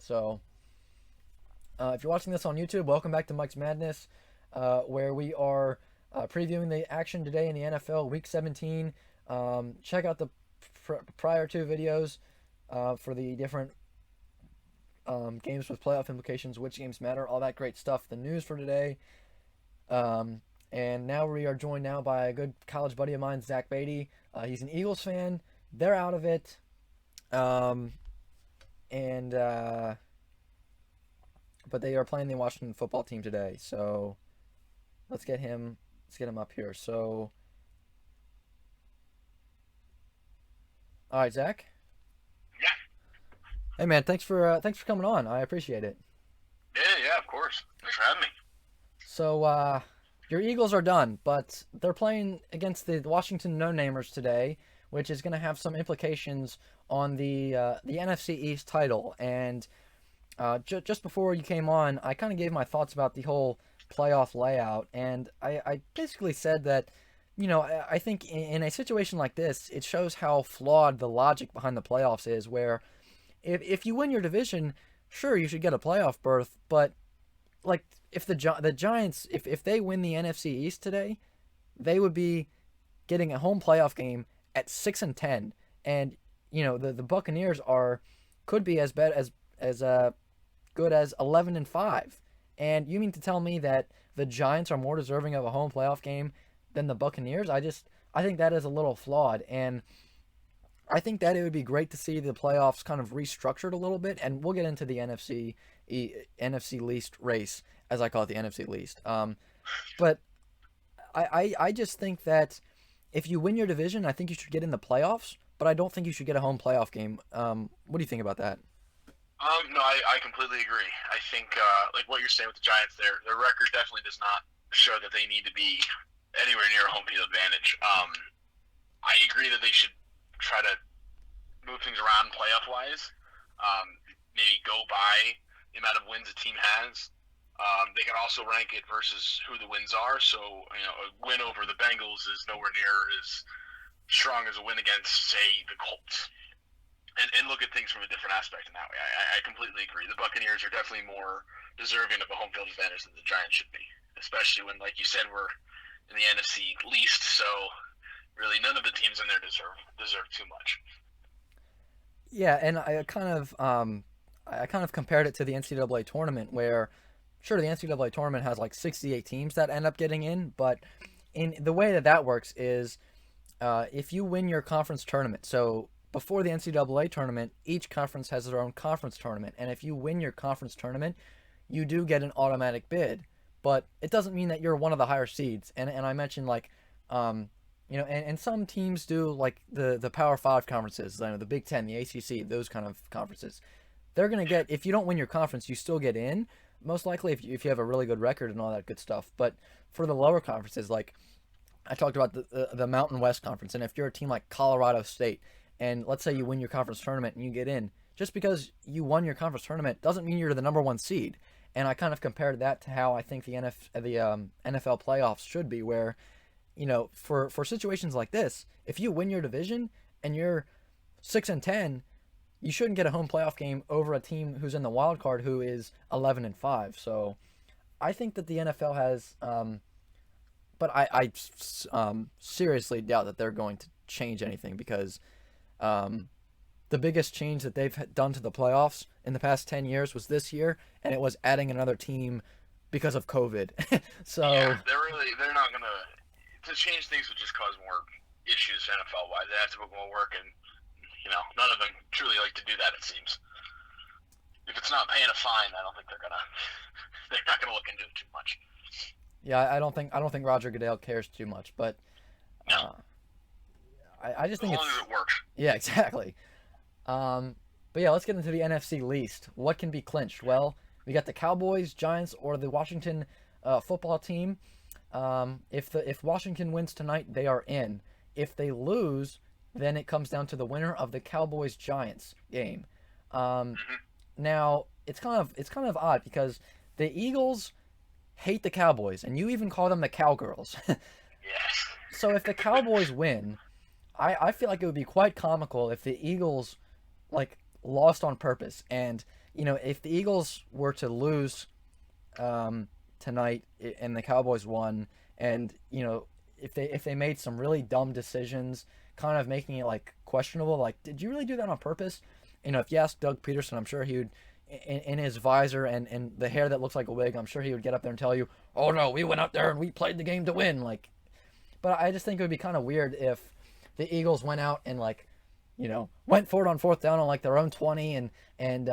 So, if you're watching this on YouTube, welcome back to Mike's Madness, where we are previewing the action today in the NFL Week 17. Check out the prior two videos for the different games with playoff implications, which games matter, all that great stuff. The news for today. And now we are joined now by a good college buddy of mine, Zach Beatty. He's an Eagles fan. They're out of it. And but they are playing the Washington football team today. So let's get him up here. So all right, Zach. Yeah. Hey man, thanks for coming on. I appreciate it. Yeah, of course. Thanks for having me. So your Eagles are done, but they're playing against the Washington No-Namers today, which is going to have some implications on the NFC East title. And just before you came on, I kind of gave my thoughts about the whole playoff layout, and I basically said that, I think in a situation like this, it shows how flawed the logic behind the playoffs is, where if you win your division, sure, you should get a playoff berth, but like if the Giants, if they win the NFC East today, they would be getting a home playoff game at 6-10, and the Buccaneers could be as bad as good as 11-5. And you mean to tell me that the Giants are more deserving of a home playoff game than the Buccaneers? I think that is a little flawed, and I think that it would be great to see the playoffs kind of restructured a little bit, and we'll get into the NFC least race, as I call it, the NFC least. But I just think that if you win your division, I think you should get in the playoffs, but I don't think you should get a home playoff game. What do you think about that? No, I completely agree. I think, like what you're saying with the Giants, their record definitely does not show that they need to be anywhere near a home field advantage. I agree that they should try to move things around playoff-wise. Maybe go by the amount of wins a team has. They can also rank it versus who the wins are. So, a win over the Bengals is nowhere near as strong as a win against, say, the Colts. And look at things from a different aspect in that way. I completely agree. The Buccaneers are definitely more deserving of a home field advantage than the Giants should be, especially when, like you said, we're in the NFC least. So really, none of the teams in there deserve too much. Yeah, and I kind of compared it to the NCAA tournament, where sure, the NCAA tournament has like 68 teams that end up getting in, but in the way that works is if you win your conference tournament, so before the NCAA tournament, each conference has their own conference tournament, and if you win your conference tournament, you do get an automatic bid, but it doesn't mean that you're one of the higher seeds. And I mentioned like, and some teams do like the Power Five conferences, the Big Ten, the ACC, those kind of conferences. They're gonna get, if you don't win your conference, you still get in, most likely if you have a really good record and all that good stuff. But for the lower conferences, like I talked about the Mountain West Conference, and if you're a team like Colorado State, and let's say you win your conference tournament and you get in, just because you won your conference tournament doesn't mean you're the number one seed. And I kind of compared that to how I think the NFL playoffs should be, where, for situations like this, if you win your division and you're 6-10, you shouldn't get a home playoff game over a team who's in the wild card who is 11-5. So I think that the NFL has, but I seriously doubt that they're going to change anything, because the biggest change that they've done to the playoffs in the past 10 years was this year, and it was adding another team because of COVID. So yeah, they're not gonna change things would just cause more issues NFL wise. They have to put more work, and none of them truly like to do that. It seems. If it's not paying a fine, I don't think they're not gonna look into it too much. yeah, I don't think Roger Goodell cares too much, but No, I just as think long as it works. yeah, exactly. But yeah, let's get into the NFC least. What can be clinched? Well, we got the Cowboys, Giants, or the Washington football team. If Washington wins tonight, they are in. If they lose, then it comes down to the winner of the Cowboys Giants game. Um, Hmm. Now it's kind of odd, because the Eagles hate the Cowboys, and you even call them the Cowgirls. Yes. So if the Cowboys win, I feel like it would be quite comical if the Eagles like lost on purpose. And if the Eagles were to lose tonight and the Cowboys won, and if they made some really dumb decisions, kind of making it like questionable, like did you really do that on purpose? If you ask Doug Peterson, I'm sure he would, in his visor and the hair that looks like a wig, I'm sure he would get up there and tell you, "Oh no, we went out there and we played the game to win." Like, but I just think it would be kind of weird if the Eagles went out and like, went forward on fourth down on like their own 20 and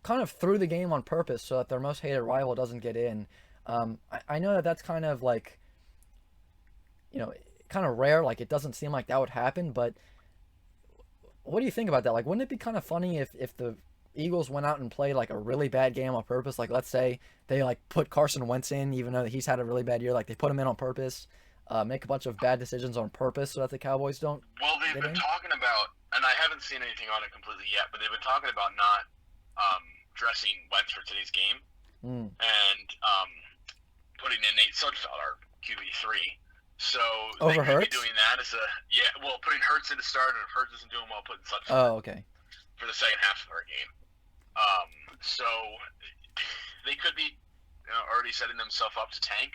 kind of threw the game on purpose so that their most hated rival doesn't get in. I know that that's kind of like, you know, kind of rare. Like it doesn't seem like that would happen, but what do you think about that? Like, wouldn't it be kind of funny if the Eagles went out and played like a really bad game on purpose? Like, let's say they like put Carson Wentz in, even though he's had a really bad year. Like, they put him in on purpose, make a bunch of bad decisions on purpose so that the Cowboys don't Well, they've get been in. talking about, and I haven't seen anything on it completely yet, but they've been talking about not dressing Wentz for today's game Mm. and putting in Nate Sudfeld, our QB3. So they Over could be Hurts? doing that as putting Hurts in to start, and if Hurts isn't doing well, putting Sudfeld Oh, okay. for the second half of our game. So they could be already setting themselves up to tank.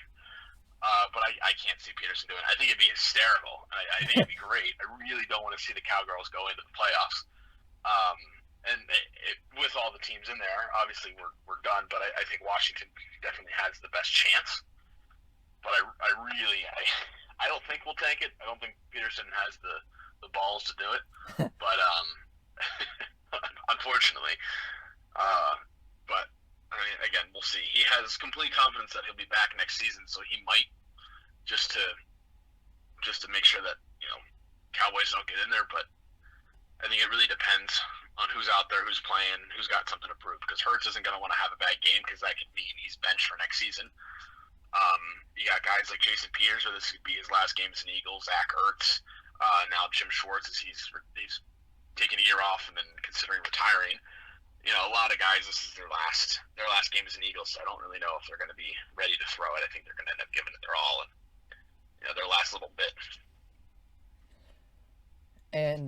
But I can't see Peterson doing it. I think it'd be hysterical. I think it'd be great. I really don't want to see the Cowgirls go into the playoffs. And with all the teams in there, obviously we're done. But I think Washington definitely has the best chance. But I don't think we'll tank it. I don't think Peterson has the balls to do it. But unfortunately, but I mean, again, we'll see. He has complete confidence that he'll be back next season, so he might just to make sure that Cowboys don't get in there. But I think it really depends on who's out there, who's playing, who's got something to prove. Because Hurts isn't going to want to have a bad game because that could mean he's benched for next season. You got guys like Jason Peters, or this could be his last game as an Eagle. Zach Ertz, now Jim Schwartz, as he's taking a year off and then considering retiring. A lot of guys, this is their last game as an Eagle, so I don't really know if they're going to be ready to throw it. I think they're going to end up giving it their all and their last little bit. And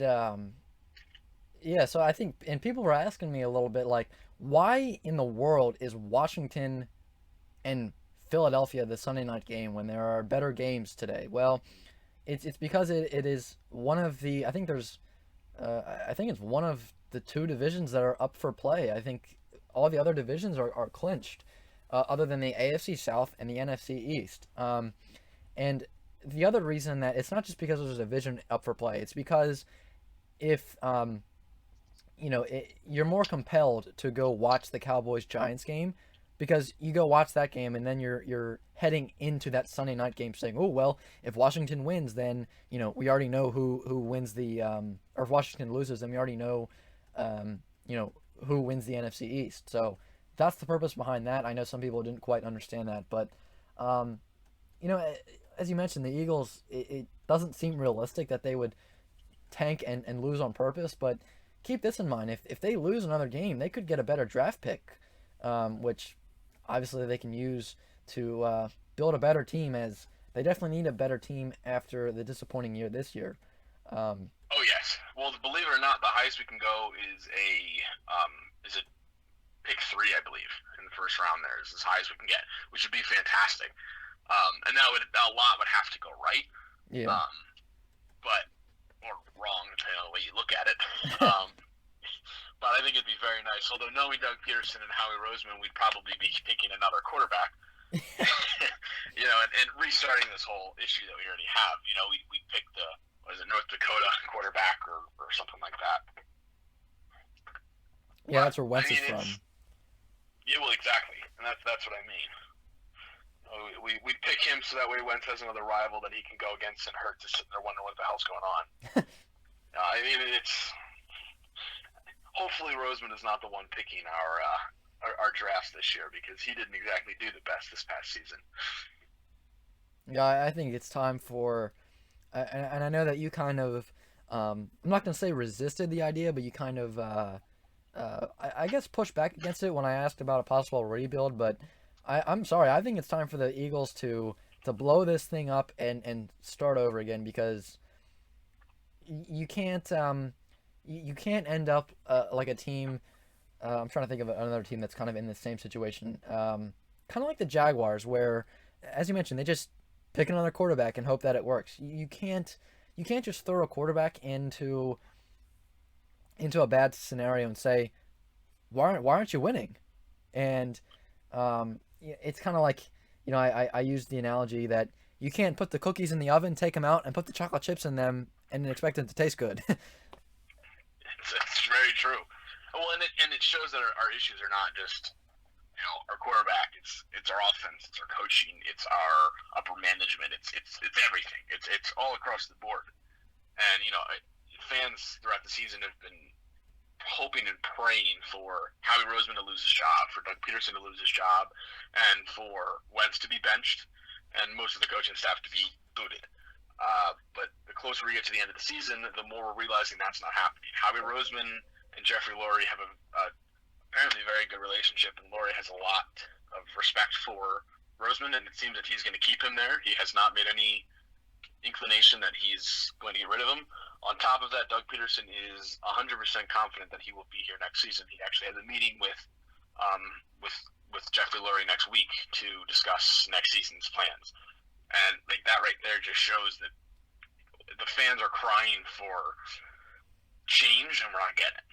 yeah, so I think, and people were asking me a little bit like, why in the world is Washington and Philadelphia the Sunday night game when there are better games today? Well, it's because it is one of the, I think it's one of the two divisions that are up for play. I think all the other divisions are clinched, other than the AFC South and the NFC East. And the other reason that it's not just because there's a division up for play, it's because if you're more compelled to go watch the Cowboys Giants game because you go watch that game and then you're heading into that Sunday night game saying, oh well, if Washington wins, then we already know who wins the or if Washington loses, then we already know um, who wins the NFC East. So that's the purpose behind that. I know some people didn't quite understand that, but um, you know, as you mentioned, the Eagles, it doesn't seem realistic that they would tank and lose on purpose, but keep this in mind. If they lose another game, they could get a better draft pick, which obviously they can use to build a better team, as they definitely need a better team after the disappointing year this year. Oh yes. Well, believe it or not, the highest we can go is it pick 3, I believe, in the first round. There is as high as we can get, which would be fantastic. And a lot would have to go right. Yeah. But or wrong, depending on the way you look at it. But I think it'd be very nice. Although knowing Doug Peterson and Howie Roseman, we'd probably be picking another quarterback. And restarting this whole issue that we already have. We picked North Dakota quarterback or something like that. Yeah, that's where Wentz is from. Yeah, well, exactly, and that's what I mean. We pick him so that way Wentz has another rival that he can go against, and Hurts is sitting there wondering what the hell's going on. I mean, it's hopefully Roseman is not the one picking our drafts this year, because he didn't exactly do the best this past season. Yeah, I think it's time for, and I know that you kind of, I'm not going to say resisted the idea, but you kind of, I guess pushed back against it when I asked about a possible rebuild. But I'm sorry, I think it's time for the Eagles to blow this thing up and start over again, because you can't, You can't end up like a team. I'm trying to think of another team that's kind of in the same situation. Kind of like the Jaguars, where, as you mentioned, they just pick another quarterback and hope that it works. You can't just throw a quarterback into a bad scenario and say why aren't you winning? And it's kind of like I use the analogy that you can't put the cookies in the oven, take them out, and put the chocolate chips in them and expect them to taste good. It's very true. Well, and it shows that our issues are not just our quarterback. It's our offense. It's our coaching. It's our upper management. It's everything. It's all across the board. And fans throughout the season have been hoping and praying for Howie Roseman to lose his job, for Doug Peterson to lose his job, and for Wentz to be benched, and most of the coaching staff to be booted. But the closer we get to the end of the season, the more we're realizing that's not happening. Howie Roseman and Jeffrey Lurie have a apparently very good relationship, and Lurie has a lot of respect for Roseman, and it seems that he's going to keep him there. He has not made any inclination that he's going to get rid of him. On top of that, Doug Peterson is 100% confident that he will be here next season. He actually has a meeting um, with with Jeffrey Lurie next week to discuss next season's plans. And like that right there just shows that the fans are crying for change, and we're not getting it.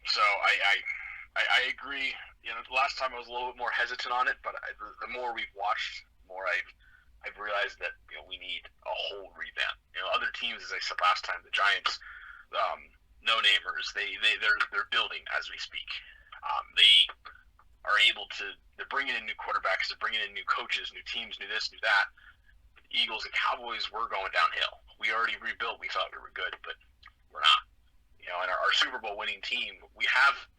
So I agree. Last time I was a little bit more hesitant on it, but the more we've watched, the more I've realized that we need a whole revamp. Other teams, as I said last time, the Giants, no namers, they're building as we speak. They are able to. They're bringing in new quarterbacks. They're bringing in new coaches, new teams, new this, new that. Eagles and Cowboys were going downhill. We already rebuilt. We thought we were good, but we're not. And our Super Bowl winning team, we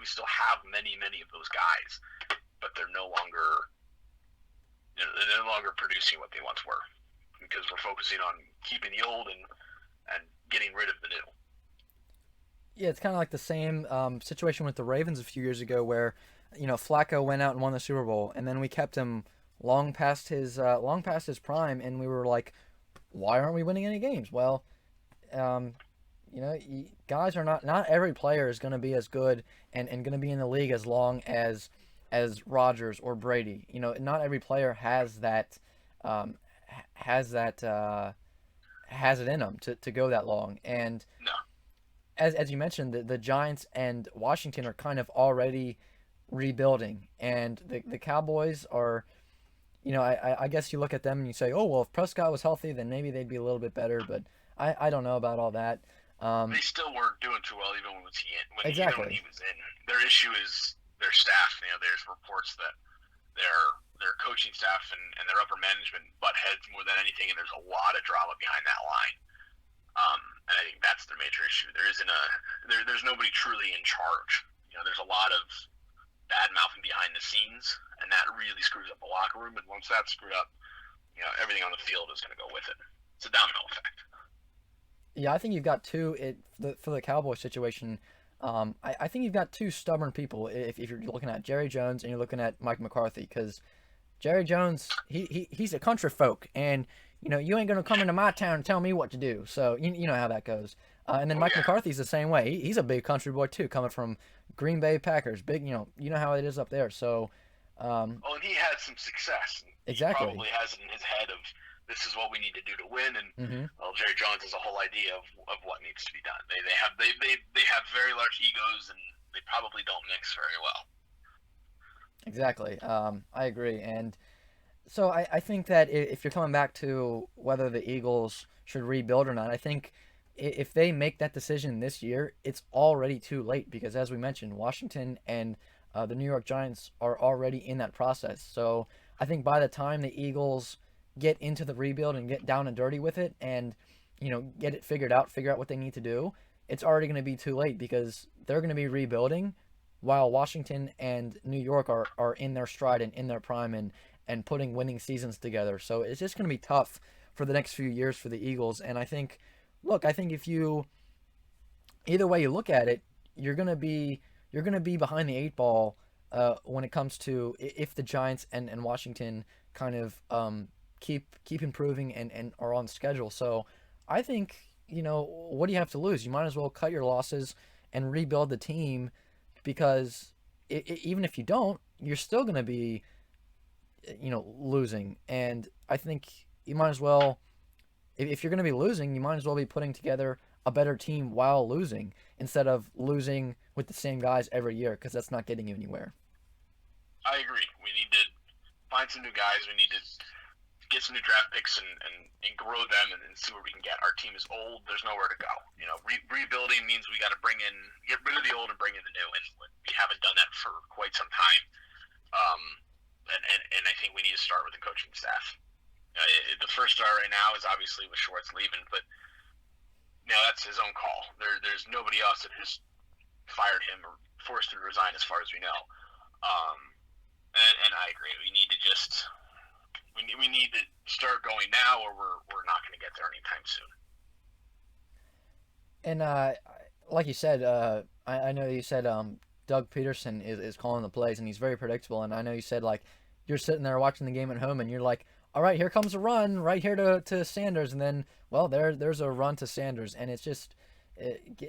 still have many of those guys, but they're no longer producing what they once were because we're focusing on keeping the old and getting rid of the new. Yeah, it's kind of like the same situation with the Ravens a few years ago, where Flacco went out and won the Super Bowl, and then we kept him long past his prime, and we were like, why aren't we winning any games? Well, um, guys are not every player is going to be as good and going to be in the league as long as Rodgers or Brady. Not every player um, has that has it in them to go that long. And No, as you mentioned, the Giants and Washington are kind of already rebuilding, and the Cowboys are. I guess you look at them and you say, oh well, if Prescott was healthy, then maybe they'd be a little bit better. But I don't know about all that. Um, they still weren't doing too well even even when exactly, he was in. Their issue is their staff. There's reports that their coaching staff and their upper management butt heads more than anything, and there's a lot of drama behind that line. And I think that's their major issue. There's nobody truly in charge. There's a lot of bad mouthing behind the scenes, and that really screws up the locker room. And once that's screwed up, everything on the field is going to go with it. It's a domino effect. yeah, I think you've got for the Cowboy situation. I think you've got two stubborn people if you're looking at Jerry Jones and you're looking at Mike McCarthy, because Jerry Jones, he's a country folk, and you ain't gonna come into my town and tell me what to do. So you know how that goes. And then Oh Mike yeah. McCarthy's the same way. He's a big country boy too, coming from Green Bay Packers. Big, you know how it is up there. So Oh, and he had some success. He exactly. probably has it in his head of this is what we need to do to win. And Hmm. well, Jerry Jones has a whole idea of what needs to be done. They have very large egos, and they probably don't mix very well. Exactly. I agree. And so I think that if you're coming back to whether the Eagles should rebuild or not, I think if they make that decision this year, it's already too late because, as we mentioned, Washington and the New York Giants are already in that process. So I think by the time the Eagles get into the rebuild and get down and dirty with it and, get it figured out, figure out what they need to do, it's already going to be too late because they're going to be rebuilding while Washington and New York are in their stride and in their prime and putting winning seasons together. So it's just going to be tough for the next few years for the Eagles. And I think if you either way you look at it, you're gonna be behind the eight ball when it comes to if the Giants and Washington kind of keep improving and are on schedule. So I think what do you have to lose? You might as well cut your losses and rebuild the team because even if you don't, you're still going to be, losing. And I think you might as well, if you're going to be losing, you might as well be putting together a better team while losing instead of losing with the same guys every year because that's not getting you anywhere. I agree. We need to find some new guys. We need to get some new draft picks and grow them and see where we can get. Our team is old. There's nowhere to go. Rebuilding means we got to get rid of the old and bring in the new, and we haven't done that for quite some time. Um, and I think we need to start with the coaching staff. The first star right now is obviously with Schwartz leaving, but that's his own call. There's nobody else that has fired him or forced him to resign, as far as we know. Um, and I agree. We need to just we need to start going now, or we're not going to get there anytime soon. And like you said, I know you said Doug Peterson is calling the plays, and he's very predictable. And I know you said like you're sitting there watching the game at home, and you're like, all right, here comes a run right here to Sanders, and then well, there's a run to Sanders, and it's just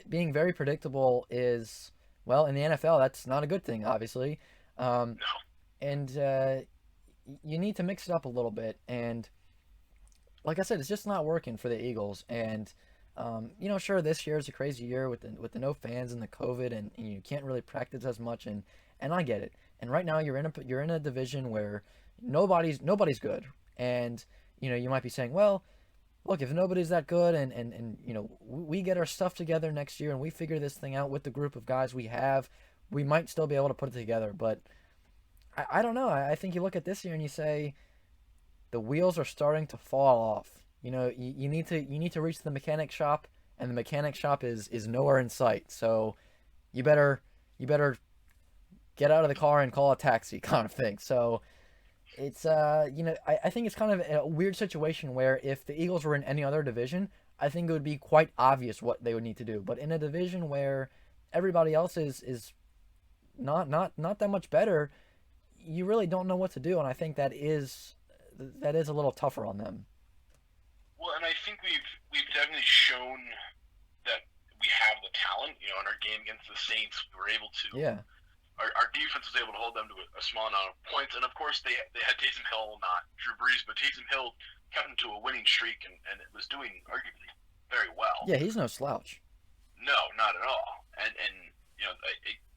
being very predictable is well in the NFL that's not a good thing, obviously, No. and you need to mix it up a little bit. And like I said, it's just not working for the Eagles. And sure, this year is a crazy year with the no fans and the COVID, and you can't really practice as much. And I get it. And right now you're in a division where nobody's good. And you might be saying, well, look, if nobody's that good, and we get our stuff together next year and we figure this thing out with the group of guys we have, we might still be able to put it together. But I don't know. I think you look at this year and you say the wheels are starting to fall off. You need to reach the mechanic shop, and the mechanic shop is nowhere in sight. So you better get out of the car and call a taxi, kind of thing. So it's I think it's kind of a weird situation where if the Eagles were in any other division, I think it would be quite obvious what they would need to do. But in a division where everybody else is not that much better, you really don't know what to do, and I think that is a little tougher on them. Well, and I think we've definitely shown that we have the talent. In our game against the Saints, we were able to. Yeah, Our defense was able to hold them to a small amount of points, and of course they had Taysom Hill, not Drew Brees, but Taysom Hill kept them to a winning streak, and it was doing arguably very well. yeah, he's no slouch. No, not at all. And I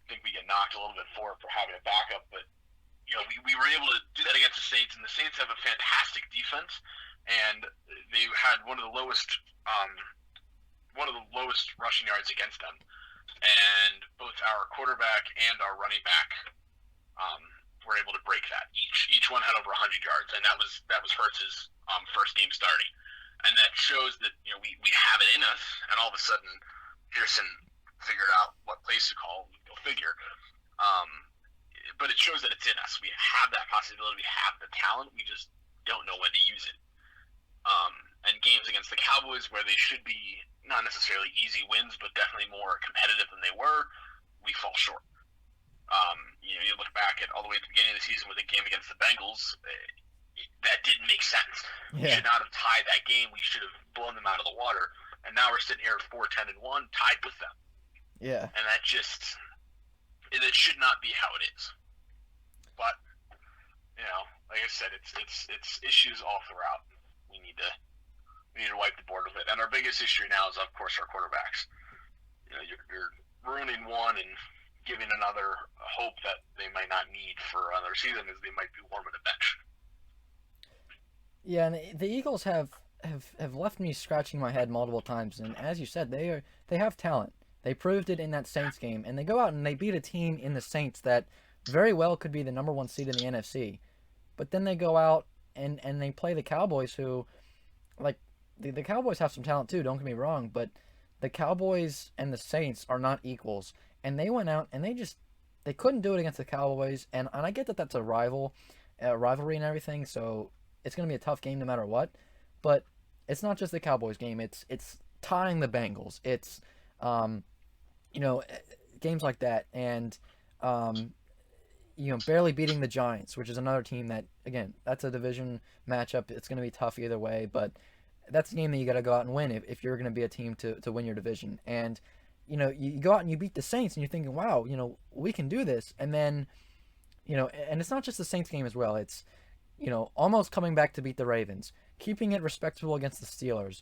think we get knocked a little bit for having a backup, but we were able to do that against the Saints, and the Saints have a fantastic defense, and they had one of the lowest rushing yards against them, and both our quarterback and our running back were able to break that. Each one had over 100 yards, and that was Hurts's first game starting, and that shows that we have it in us, and all of a sudden Pearson figured out what plays to call. Go figure. But it shows that it's in us. We have that possibility. We have the talent. We just don't know when to use it. And games against the Cowboys, where they should be not necessarily easy wins, but definitely more competitive than they were, we fall short. You look back at all the way at the beginning of the season with the game against the Bengals, that didn't make sense. We Yeah, should not have tied that game. We should have blown them out of the water. And now we're sitting here at 4-10-1, tied with them. yeah. And it should not be how it is. But like I said, it's issues all throughout. We need to wipe the board with it. And our biggest issue now is, of course, our quarterbacks. You're ruining one and giving another hope that they might not need for another season, as they might be warming the bench. Yeah, and the Eagles have left me scratching my head multiple times. And as you said, they have talent. They proved it in that Saints game, and they go out and they beat a team in the Saints that very well could be the number one seed in the NFC. But then they go out and they play the Cowboys, who, like, the Cowboys have some talent too. Don't get me wrong, but the Cowboys and the Saints are not equals. And they went out and they couldn't do it against the Cowboys. And I get that that's a rivalry and everything. So it's gonna be a tough game no matter what. But it's not just the Cowboys game. It's tying the Bengals. It's um, you know, games like that, and um, barely beating the Giants, which is another team that, again, that's a division matchup. It's going to be tough either way, but that's a game that you got to go out and win if you're going to be a team to win your division. And you go out and you beat the Saints, and you're thinking, wow, we can do this. And then and it's not just the Saints game as well. It's almost coming back to beat the Ravens, keeping it respectable against the Steelers,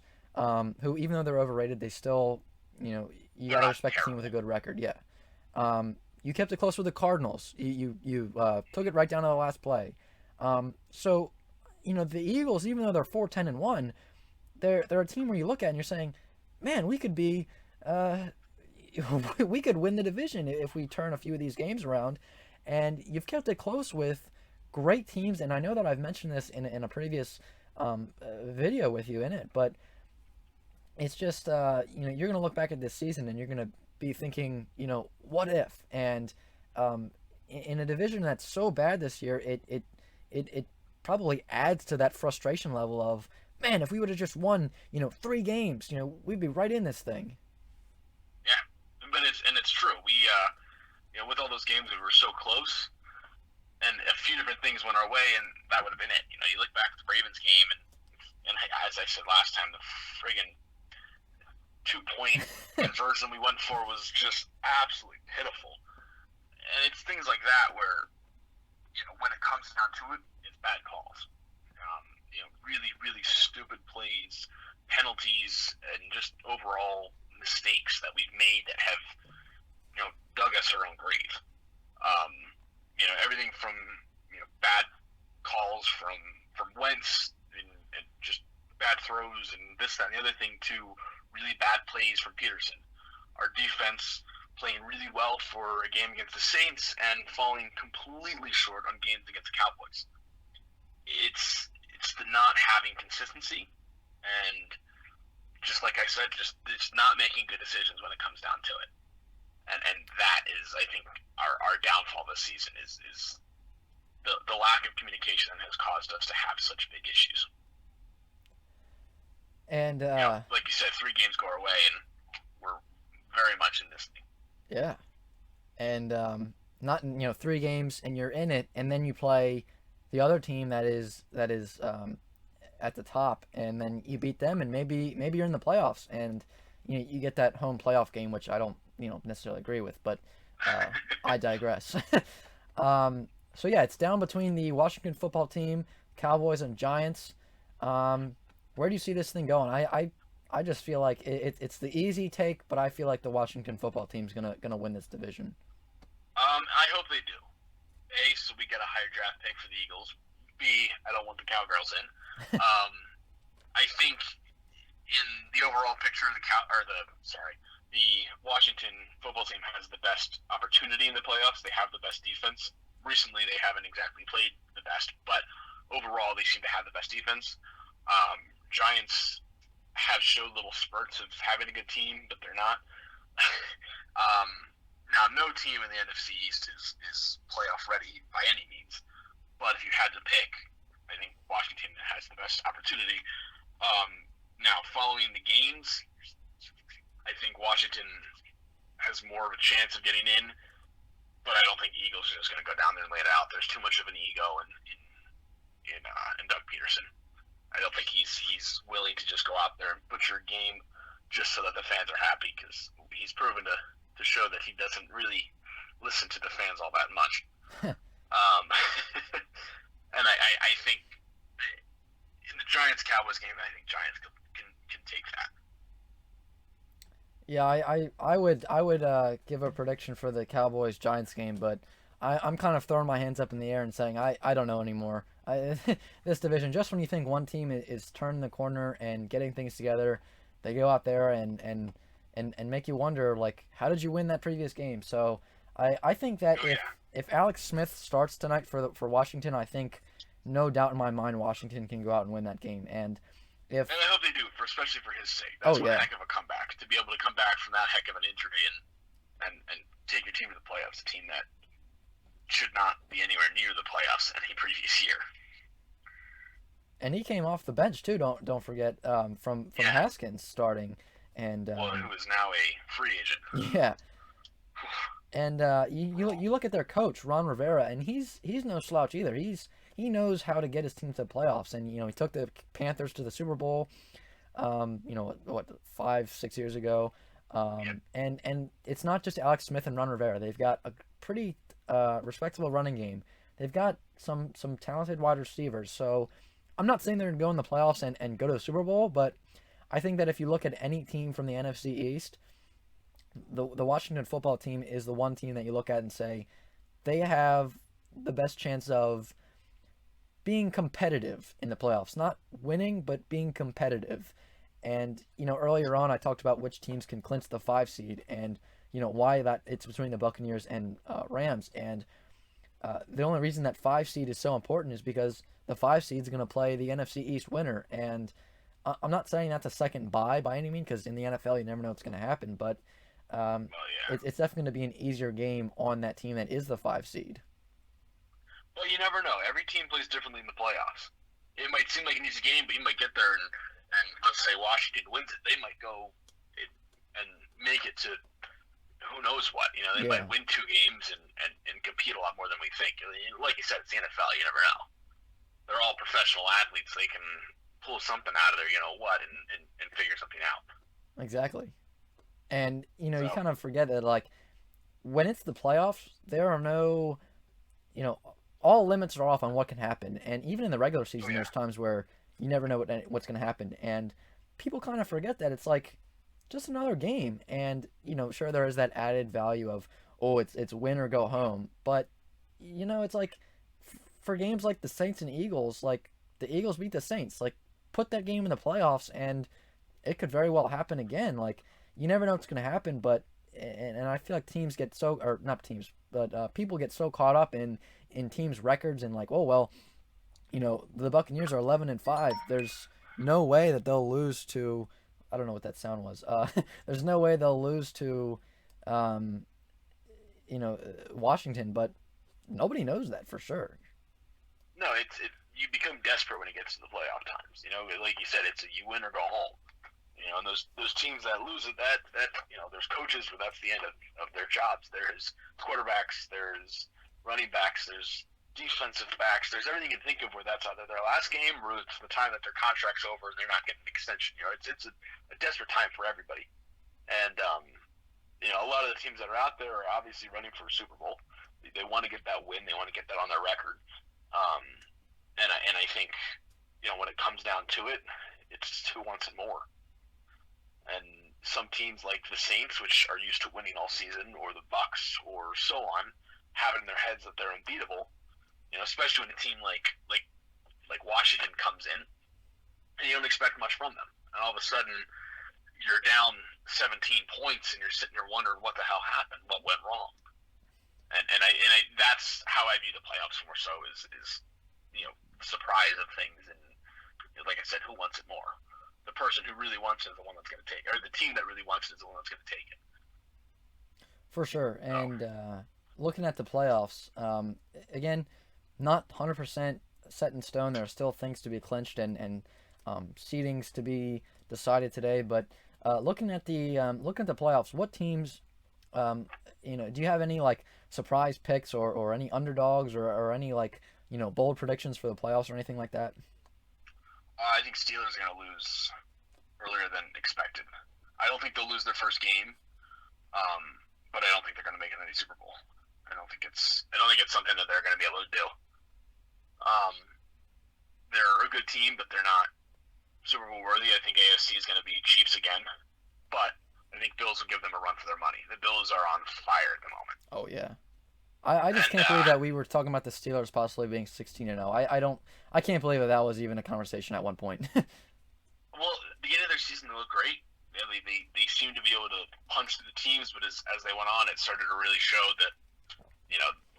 who even though they're overrated, they still you They're got to not respect a team with terrible. a good record. Yeah. You kept it close with the Cardinals. You took it right down to the last play. So the Eagles, even though they're 4-10-1, they're a team where you look at and you're saying, man, we could be uh, we could win the division if we turn a few of these games around. And you've kept it close with great teams. And I know that I've mentioned this in a previous video with you in it, but it's just you're gonna look back at this season and you're gonna be thinking, what if? And in a division that's so bad this year, it probably adds to that frustration level of, man, if we would have just won 3 games, we'd be right in this thing. Yeah, but it's true. We with all those games we were so close, and a few different things went our way, and that would have been it. You look back at the Ravens game, and as I said last time, the friggin' 2 point conversion we went for was just absolutely pitiful. And it's things like that where when it comes down to it, it's bad calls. Really, really stupid plays, penalties, and just overall mistakes that we've made that have dug us our own grave. Um, everything from bad calls from Wentz and just bad throws and this, that, and the other thing to really bad plays from Peterson. Our defense playing really well for a game against the Saints and falling completely short on games against the Cowboys. It's the not having consistency, and just like I said, just it's not making good decisions when it comes down to it. And that is, I think, our downfall this season is the lack of communication that has caused us to have such big issues. And Like you said, 3 games go our way, and we're very much in this thing. yeah, and not 3 games and you're in it, and then you play the other team that is at the top, and then you beat them, and maybe you're in the playoffs, and you get that home playoff game, which I don't necessarily agree with, but I digress. So yeah, it's down between the Washington football team, Cowboys, and Giants. Um, where do you see this thing going? I just feel like it's the easy take, but I feel like the Washington football team's gonna win this division. I hope they do. A, so we get a higher draft pick for the Eagles. B, I don't want the Cowgirls in. Um, I think in the overall picture, the Washington football team has the best opportunity in the playoffs. They have the best defense. Recently, they haven't exactly played the best, but overall, they seem to have the best defense. Giants have showed little spurts of having a good team, but they're not. um, Now, no team in the NFC East is playoff ready by any means, but if you had to pick, I think Washington has the best opportunity. Now, following the games, I think Washington has more of a chance of getting in, but I don't think the Eagles are just going to go down there and lay it out. There's too much of an ego in Doug Peterson. I don't think he's willing to just go out there and butcher a game just so that the fans are happy, because he's proven to show that he doesn't really listen to the fans all that much. Um, and I think in the Giants-Cowboys game, I think Giants can take that. Yeah, I would give a prediction for the Cowboys Giants game, but I'm kind of throwing my hands up in the air and saying I don't know anymore. This division, just when you think one team is turning the corner and getting things together, they go out there and make you wonder, like, how did you win that previous game? So I think that Oh yeah, if Alex Smith starts tonight for Washington, I think no doubt in my mind Washington can go out and win that game. And if and I hope they do, especially for his sake. oh That's one yeah, heck of a comeback to be able to come back from that heck of an injury and take your team to the playoffs. A team that should not be anywhere near the playoffs any previous year. and he came off the bench too. Don't forget from Yeah, Haskins starting, and well, who is now a free agent. yeah, and you look at their coach Ron Rivera, and he's no slouch either. He knows how to get his team to the playoffs, and he took the Panthers to the Super Bowl. what 5 6 years ago, Yep. and it's not just Alex Smith and Ron Rivera. They've got a pretty respectable running game. They've got some talented wide receivers. So I'm not saying they're going to go in the playoffs and go to the Super Bowl, but I think that if you look at any team from the NFC East, the Washington football team is the one team that you look at and say they have the best chance of being competitive in the playoffs, not winning, but being competitive. And earlier on, I talked about which teams can clinch the 5 seed, and why that it's between the Buccaneers and Rams. And the only reason that 5 seed is so important is because the 5 seed is going to play the NFC East winner. And I'm not saying that's a second bye by any means, because in the NFL you never know what's going to happen. But Well, yeah. it's definitely going to be an easier game on that team that is the 5 seed. Well, you never know. Every team plays differently in the playoffs. It might seem like an easy game, but you might get there and let's say Washington wins it, they might go and make it to who knows what. They might Yeah, win 2 games and compete a lot more than we think. Like you said, it's the NFL. You never know. They're all professional athletes. They can pull something out of there, and figure something out. exactly. And you So, kind of forget that, like, when it's the playoffs, there are no, you know, all limits are off on what can happen. And even in the regular oh season, yeah, there's times where you never know what's going to happen. And people kind of forget that it's like just another game. And sure, there is that added value of, oh, it's win or go home. But it's like for games like the Saints and Eagles, like the Eagles beat the Saints, like put that game in the playoffs, and it could very well happen again. Like you never know what's going to happen, but and I feel like teams get so, or not teams, but people get so caught up in teams' records and like, oh well, the Buccaneers are 11-5. There's no way that they'll lose to, I don't know what that sound was. There's no way they'll lose to, um, Washington, but nobody knows that for sure. no, you become desperate when it gets to the playoff times. Like you said, it's a you win or go home. And those teams that lose it, there's coaches where that's the end of their jobs. There's quarterbacks, there's running backs, there's defensive backs, there's everything you can think of where that's either their last game or it's the time that their contract's over and they're not getting an extension. It's a desperate time for everybody. And a lot of the teams that are out there are obviously running for a Super Bowl. They want to get that win. They want to get that on their record. Um, and I think when it comes down to it, it's who wants it more. And some teams like the Saints, which are used to winning all season, or the Bucks, or so on, have it in their heads that they're unbeatable. Especially when a team like Washington comes in, and you don't expect much from them, and all of a sudden you're down 17 points, and you're sitting there wondering what the hell happened, what went wrong. And that's how I view the playoffs more so is surprise of things, and like I said, who wants it more? The person who really wants it is the one that's going to take it, or the team that really wants it is the one that's going to take it. For sure. So, And looking at the playoffs, again, not 100% set in stone. There are still things to be clinched and seedings to be decided today. But looking at the playoffs, what teams, do you have any like surprise picks or any underdogs or any like bold predictions for the playoffs or anything like that? I think Steelers are going to lose earlier than expected. I don't think they'll lose their first game, um, but I don't think they're going to make it in the Super Bowl. I don't think it's something that they're going to be able to do. Um, they're a good team, but they're not Super Bowl worthy. I think AFC is going to be Chiefs again, but I think Bills will give them a run for their money. The Bills are on fire at the moment, Oh yeah. I just and can't believe that we were talking about the Steelers possibly being 16-0. I can't believe that was even a conversation at one point. well, at the beginning of their season they looked great. They seemed to be able to punch through the teams, but as they went on, it started to really show that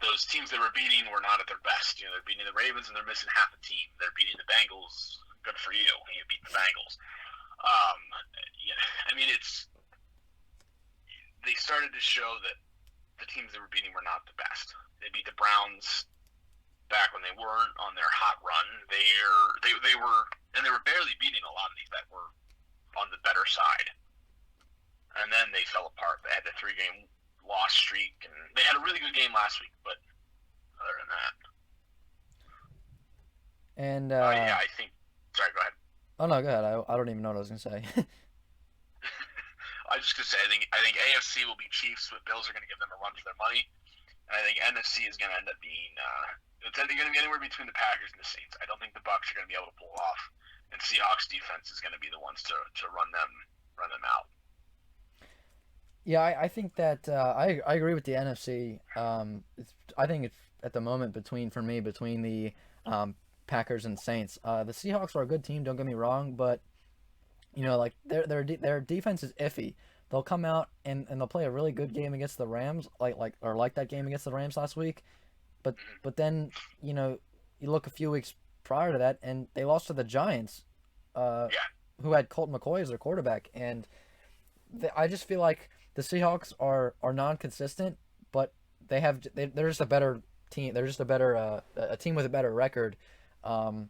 those teams they were beating were not at their best. They're beating the Ravens and they're missing half a team. They're beating the Bengals. Good for you. You beat the Bengals. Um, it's they started to show that the teams they were beating were not the best. They beat the Browns back when they weren't on their hot run. They were barely beating a lot of these that were on the better side. And then they fell apart. They had the 3-game loss streak, and they had a really good game last week. But other than that, And yeah, I think. Sorry, go ahead. Oh no, go ahead. I don't even know what I was gonna say. I just could say I think AFC will be Chiefs, but Bills are going to give them a run for their money, and I think NFC is going to end up being it's going to be anywhere between the Packers and the Saints. I don't think the Bucks are going to be able to pull it off, and Seahawks defense is going to be the ones to run them out. Yeah, I think that I agree with the NFC. I think it's at the moment for me between the um, Packers and Saints. The Seahawks are a good team. Don't get me wrong, but like their defense is iffy. They'll come out and they'll play a really good game against the Rams, like that game against the Rams last week. But Mm-hmm. but then you look a few weeks prior to that, and they lost to the Giants, uh, Yeah. who had Colt McCoy as their quarterback, and I just feel like the Seahawks are non-consistent, but they're just a better team. They're just a team with a better record. Um,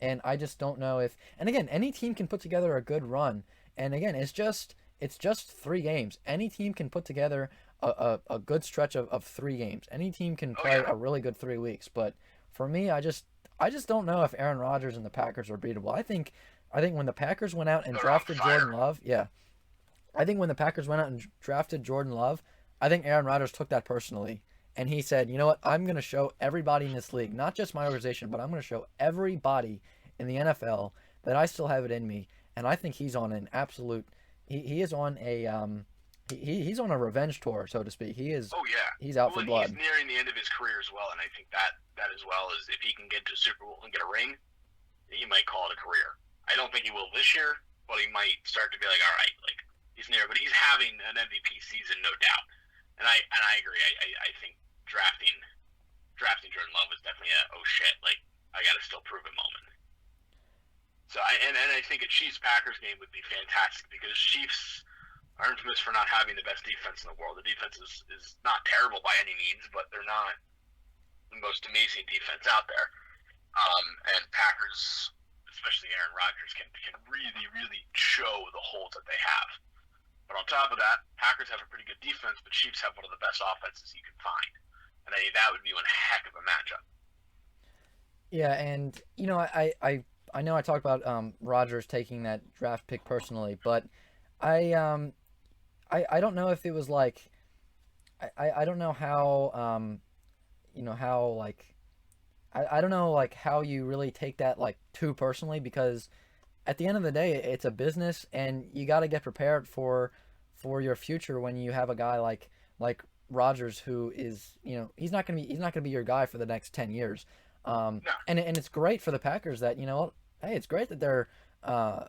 and I just don't know if. And again, any team can put together a good run. And again, it's just 3 games. Any team can put together a good stretch of 3 games. Any team can Oh play yeah. a really good 3 weeks. But for me, I just don't know if Aaron Rodgers and the Packers are beatable. I think when the Packers went out and They're on drafted fire. Jordan Love, yeah, I think when the Packers went out and drafted Jordan Love, I think Aaron Rodgers took that personally. And he said, you know what? I'm going to show everybody in this league, not just my organization, but I'm going to show everybody in the NFL that I still have it in me. And I think he's on an absolute. He is on he's on a revenge tour, so to speak. Oh yeah. He's out Well, for and he's blood. nearing the end of his career as well, and I think that as well is if he can get to Super Bowl and get a ring, he might call it a career. I don't think he will this year, but he might start to be like, all right, like he's near, but he's having an MVP season, no doubt. And I agree. I think drafting Jordan Love was definitely a oh shit, like I got to still prove it moment. So and I think a Chiefs Packers game would be fantastic because Chiefs are infamous for not having the best defense in the world. The defense is not terrible by any means, but they're not the most amazing defense out there. And Packers, especially Aaron Rodgers, can really really show the holes that they have. But on top of that, Packers have a pretty good defense, but Chiefs have one of the best offenses you can find, and I think that would be one heck of a matchup. Yeah, and I know I talked about Rodgers taking that draft pick personally, but I um I don't know if it was like I don't know how how like I don't know like how you really take that like too personally, because at the end of the day it's a business, and you got to get prepared for your future when you have a guy like Rodgers, who is he's not gonna be your guy for the next 10 years. No, And it's great for the Packers that hey, it's great that they're uh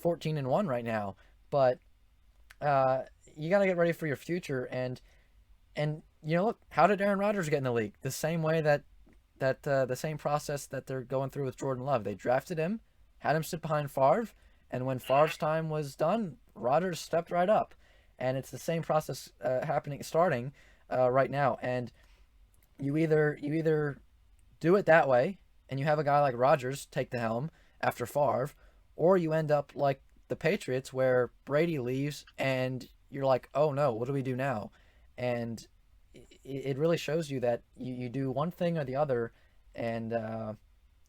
14-1 right now, but uh you got to get ready for your future. And look, how did Aaron Rodgers get in the league? The same way that the same process that they're going through with Jordan Love. They drafted him, had him sit behind Favre, and when Favre's time was done, Rodgers stepped right up. And it's the same process starting right now. And you either do it that way, and you have a guy like Rodgers take the helm after Favre, or you end up like the Patriots where Brady leaves, and you're like, oh no, what do we do now? And it really shows you that you do one thing or the other, and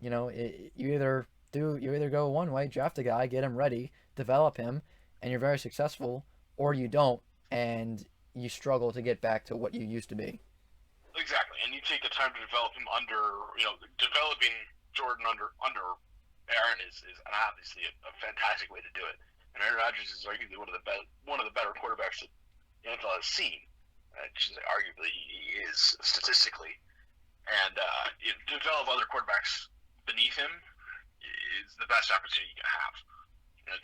you either go one way, draft a guy, get him ready, develop him, and you're very successful, or you don't, and you struggle to get back to what you used to be. exactly. And you take the time to develop him under, developing Jordan under Aaron is obviously a fantastic way to do it. And Aaron Rodgers is arguably one of the better quarterbacks that the NFL has seen. Arguably, he is statistically, and develop other quarterbacks beneath him is the best opportunity you can have.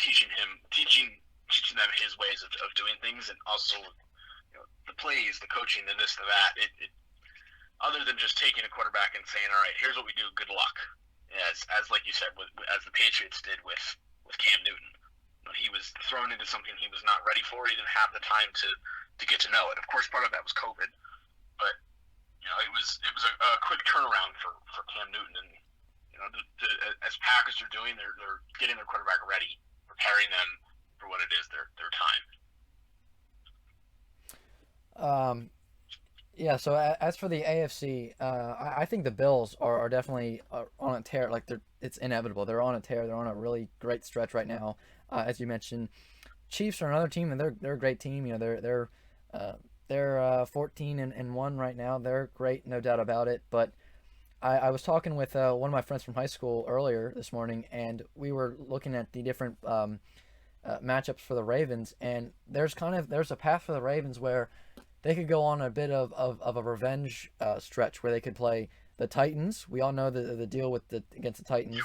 Teaching them his ways of doing things, and also the plays, the coaching, the this, the that. Other than just taking a quarterback and saying, all right, here's what we do, good luck. As like you said, as the Patriots did with Cam Newton. He was thrown into something he was not ready for. He didn't have the time to get to know it. Of course, part of that was COVID, but it was a quick turnaround for Cam Newton. And as Packers are doing, they're getting their quarterback ready, preparing them for what it is their time. Um, Yeah, so as for the AFC, I think the Bills are definitely on a tear. Like it's inevitable. They're on a tear. They're on a really great stretch right now. As you mentioned, Chiefs are another team, and they're a great team. You know, uh, they're 14 and one right now. They're great, no doubt about it. But I was talking with one of my friends from high school earlier this morning, and we were looking at the different matchups for the Ravens, and there's a path for the Ravens where they could go on a bit of a revenge stretch where they could play the Titans. We all know the deal with the against the Phew, Titans.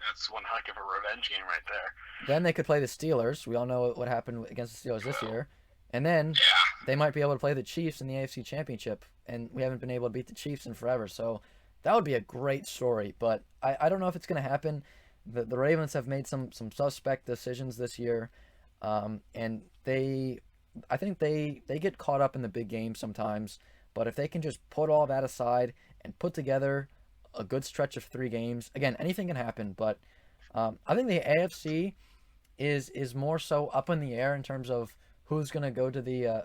that's one heck of a revenge game right there. Then they could play the Steelers. We all know what happened against the Steelers this Well, year. And then yeah, they might be able to play the Chiefs in the AFC Championship. And we haven't been able to beat the Chiefs in forever. So that would be a great story. But I don't know if it's going to happen. The Ravens have made some suspect decisions this year. And I think they get caught up in the big games sometimes. But if they can just put all that aside and put together a good stretch of 3 games, again, anything can happen. But I think the AFC is more so up in the air in terms of who's gonna go to the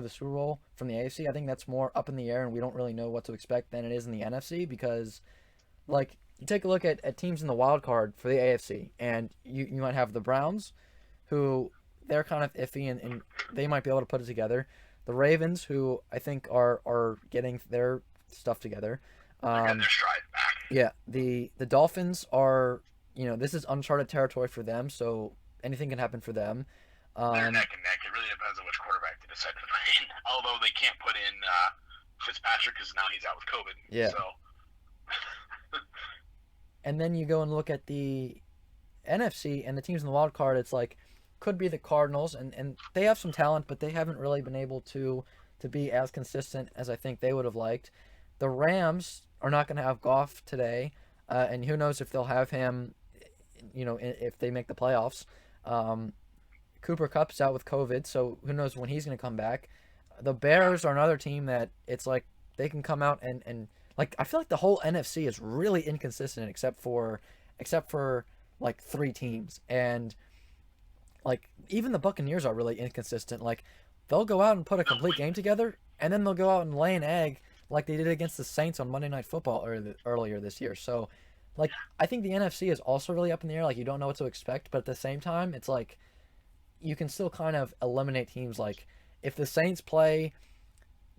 Super Bowl from the AFC. I think that's more up in the air, and we don't really know what to expect than it is in the NFC because like you take a look at teams in the wild card for the AFC, and you might have the Browns, who they're kind of iffy and they might be able to put it together. The Ravens, who I think are getting their stuff together. they're getting Um, their stride back. yeah, the Dolphins are, this is uncharted territory for them, so anything can happen for them. They're Um, neck and neck. It really depends on which quarterback they decide to put in. Although they can't put in Fitzpatrick because now he's out with COVID. yeah, So and then you go and look at the NFC and the teams in the wild card. It's like could be the Cardinals, and they have some talent, but they haven't really been able to be as consistent as I think they would have liked. The Rams are not going to have Goff today, and who knows if they'll have him. If they make the playoffs. Um, Cooper Cup's out with COVID, so who knows when he's going to come back. The yeah, Bears are another team that it's like they can come out and like I feel like the whole NFC is really inconsistent except for like 3 teams. And like even the Buccaneers are really inconsistent. Like they'll go out and put a they'll complete win. game together and then they'll go out and lay an egg like they did against the Saints on Monday Night Football earlier this year. So like I think the NFC is also really up in the air. Like you don't know what to expect, but at the same time it's like you can still kind of eliminate teams. Like if the Saints play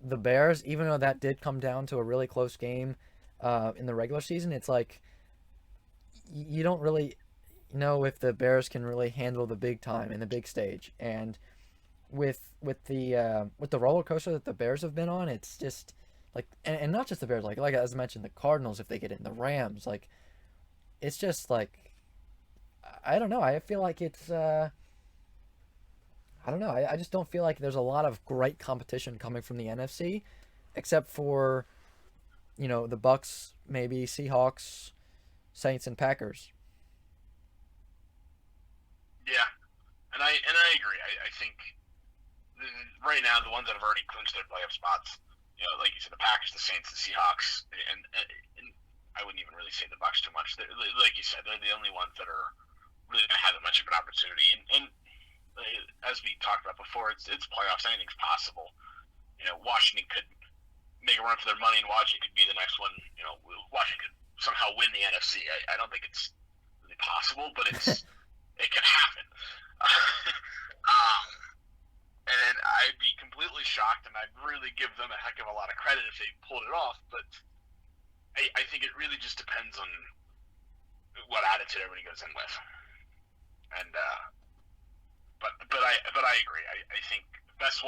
the Bears, even though that did come down to a really close game in the regular season, it's like you don't really know if the Bears can really handle the big time and the big stage. And with the roller coaster that the Bears have been on, it's just like and not just the Bears, like as I mentioned, the Cardinals if they get in, the Rams, like it's just like I don't know. I feel like it's I don't know. I just don't feel like there's a lot of great competition coming from the NFC, except for the Bucks, maybe Seahawks, Saints, and Packers. Yeah, and I agree. I think right now the ones that have already clinched their playoff spots, like you said, the Packers, the Saints, the Seahawks, and I wouldn't even really say the Bucks too much. Like you said, they're the only ones that are really going to have that much of an opportunity. And as we talked about before, it's playoffs. Anything's possible. Washington could make a run for their money, and Washington could be the next one. Washington could somehow win the NFC. I don't think it's really possible, but it could happen. And I'd be completely shocked, and I'd really give them a heck of a lot of credit if they pulled it off. But I think it really just depends on what attitude everybody goes in with. And but I agree. I think best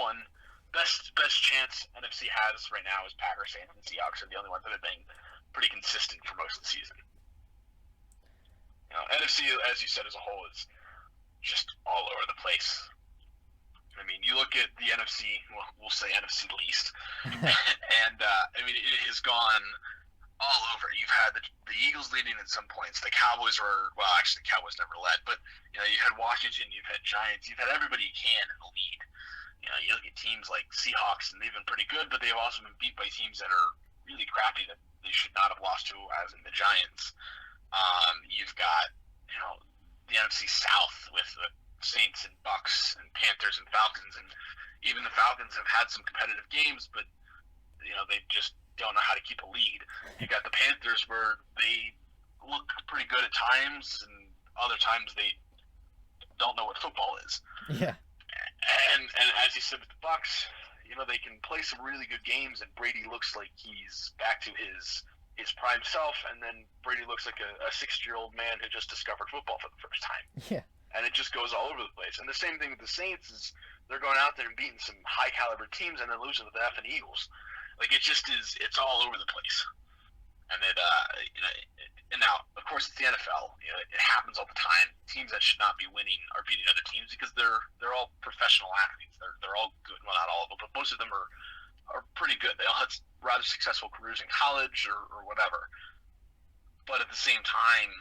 chance NFC has right now is Packers, Saints, and Seahawks are the only ones that have been pretty consistent for most of the season. NFC, as you said, as a whole is just all over the place. I mean, you look at the NFC. Well, we'll say NFC least, and I mean it has gone all over. You've had the Eagles leading at some points. The Cowboys were actually the Cowboys never led, but you had Washington, you've had Giants, you've had everybody you can in the lead. You look at teams like Seahawks, and they've been pretty good, but they've also been beat by teams that are really crappy that they should not have lost to, as in the Giants. You've got the NFC South with the Saints and Bucks and Panthers and Falcons, and even the Falcons have had some competitive games, but they just don't know how to keep a lead. You got the Panthers where they look pretty good at times, and other times they don't know what football is. Yeah. And as you said with the Bucks, they can play some really good games, and Brady looks like he's back to his prime self, and then Brady looks like a 60-year-old man who just discovered football for the first time. Yeah. And it just goes all over the place. And the same thing with the Saints is they're going out there and beating some high caliber teams and then losing to the effing Eagles. Like it just is, it's all over the place. And and now of course it's the NFL. It happens all the time. Teams that should not be winning are beating other teams because they're all professional athletes. They're all good. Well, not all of them, but most of them are pretty good. They all had rather successful careers in college or whatever. But at the same time,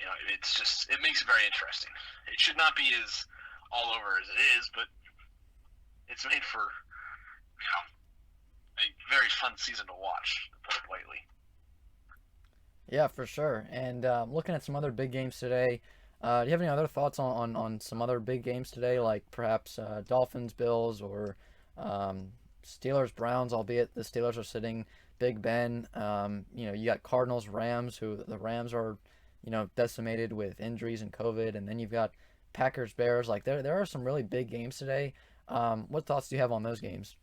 it makes it very interesting. It should not be as all over as it is, but it's made for a very fun season to watch, to put it lightly. Yeah, for sure. And looking at some other big games today, do you have any other thoughts on some other big games today, like perhaps Dolphins, Bills, or Steelers, Browns? Albeit the Steelers are sitting Big Ben. You got Cardinals, Rams, who the Rams are, decimated with injuries and COVID, and then you've got Packers, Bears. Like there are some really big games today. What thoughts do you have on those games?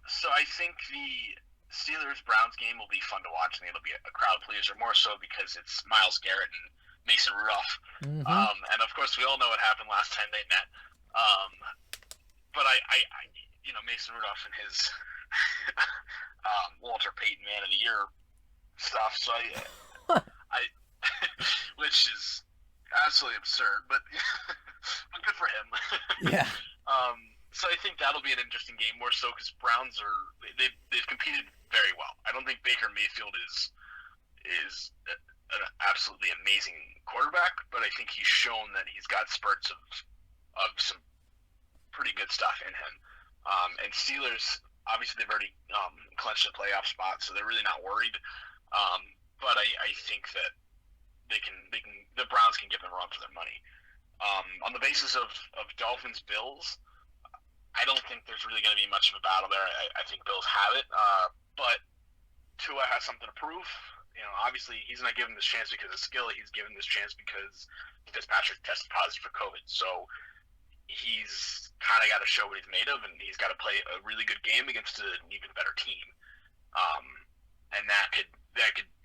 So I think the Steelers Browns game will be fun to watch. I think it'll be a crowd pleaser, more so because it's Myles Garrett and Mason Rudolph. Mm-hmm. And of course, we all know what happened last time they met. Um, but Mason Rudolph and his Walter Payton Man of the Year stuff. So I which is absolutely absurd, but but good for him. Yeah. So I think that'll be an interesting game, more so because Browns they've competed very well. I don't think Baker Mayfield is an absolutely amazing quarterback, but I think he's shown that he's got spurts of some pretty good stuff in him. And Steelers, obviously, they've already clinched a playoff spot, so they're really not worried. But I think that the Browns can give them a run for their money. On the basis of Dolphins Bills, I don't think there's really going to be much of a battle there. I think Bills have it, but Tua has something to prove. Obviously he's not given this chance because of skill. He's given this chance because Fitzpatrick tested positive for COVID. So he's kind of got to show what he's made of, and he's got to play a really good game against an even better team. And that could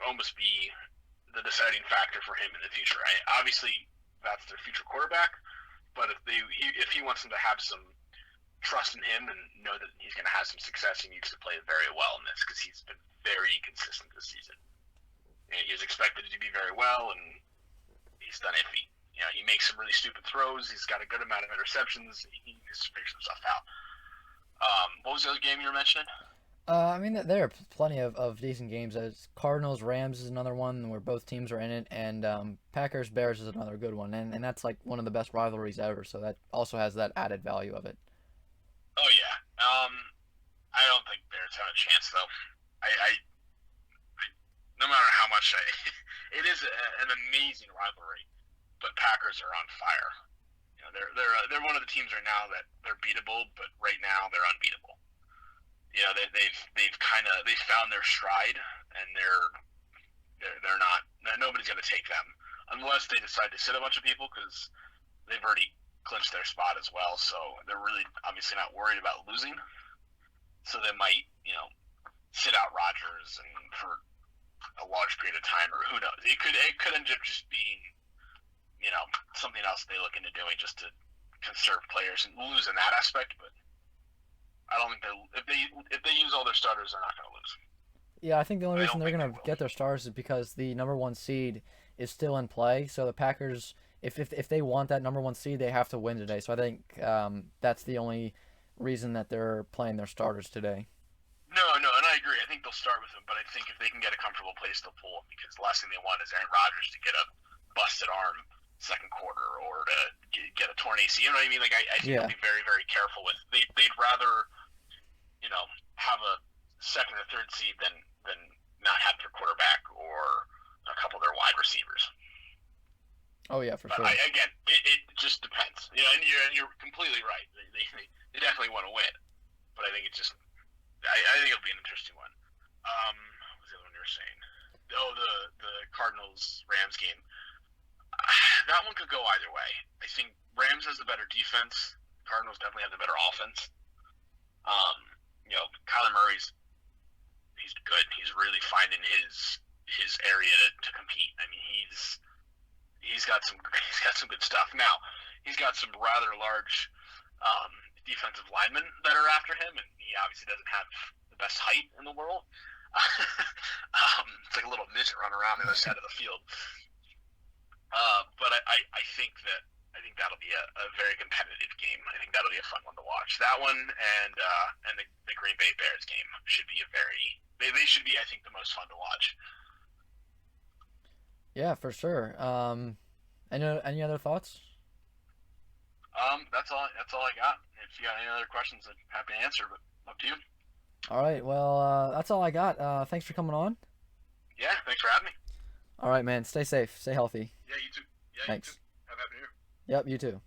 almost be the deciding factor for him in the future. Obviously, that's their future quarterback, but if he wants them to have some trust in him and know that he's going to have some success, he needs to play very well in this because he's been very inconsistent this season. He was expected to do very well, and he's done iffy. He makes some really stupid throws. He's got a good amount of interceptions. He needs to figure some stuff out. What was the other game you were mentioning? I mean, there are plenty of decent games. As Cardinals, Rams is another one where both teams are in it, and Packers, Bears is another good one, and that's like one of the best rivalries ever. So that also has that added value of it. Oh yeah. I don't think Bears have a chance though. I no matter how much it is an amazing rivalry, but Packers are on fire. They're one of the teams right now that they're beatable, but right now they're unbeatable. They've found their stride, and they're not. Nobody's going to take them unless they decide to sit a bunch of people because they've already clinched their spot as well. So they're really obviously not worried about losing. So they might sit out Rodgers and for a large period of time, or who knows? It could end up just being something else they look into doing just to conserve players and lose in that aspect. But I don't think if they use all their starters, they're not going to lose. Yeah, I think the only reason they're going to get their stars is because the number one seed is still in play. So the Packers, if they want that number one seed, they have to win today. So I think that's the only reason that they're playing their starters today. No, and I agree. I think they'll start with him, but I think if they can get a comfortable place, they'll pull him because the last thing they want is Aaron Rodgers to get a busted arm second quarter or to get a torn AC. You know what I mean? Like I think they'll be very, very careful with. They'd rather have a second or third seed than not have their quarterback or a couple of their wide receivers. Oh yeah, for but sure. Again, it just depends. And you're completely right. They definitely want to win, but I think it just I think it'll be an interesting one. What was the other one you were saying? Oh, the Cardinals Rams game. That one could go either way. I think Rams has the better defense. Cardinals definitely have the better offense. Um, Kyler Murray's he's good. He's really finding his area to compete. I mean, he's got some good stuff. Now, he's got some rather large defensive linemen that are after him, and he obviously doesn't have the best height in the world. It's like a little midget running around the other side of the field. But I think that'll be a very competitive game. I think that'll be a fun one to watch. That one and the Green Bay Bears game should be they should be, I think, the most fun to watch. Yeah, for sure. Any other thoughts? That's all I got. If you got any other questions, I'm happy to answer. But up to you. All right. Well, that's all I got. Thanks for coming on. Yeah, thanks for having me. All right, man. Stay safe. Stay healthy. Yeah, you too. Yeah, you too. Thanks. Have a happy New Year. Yep, you too.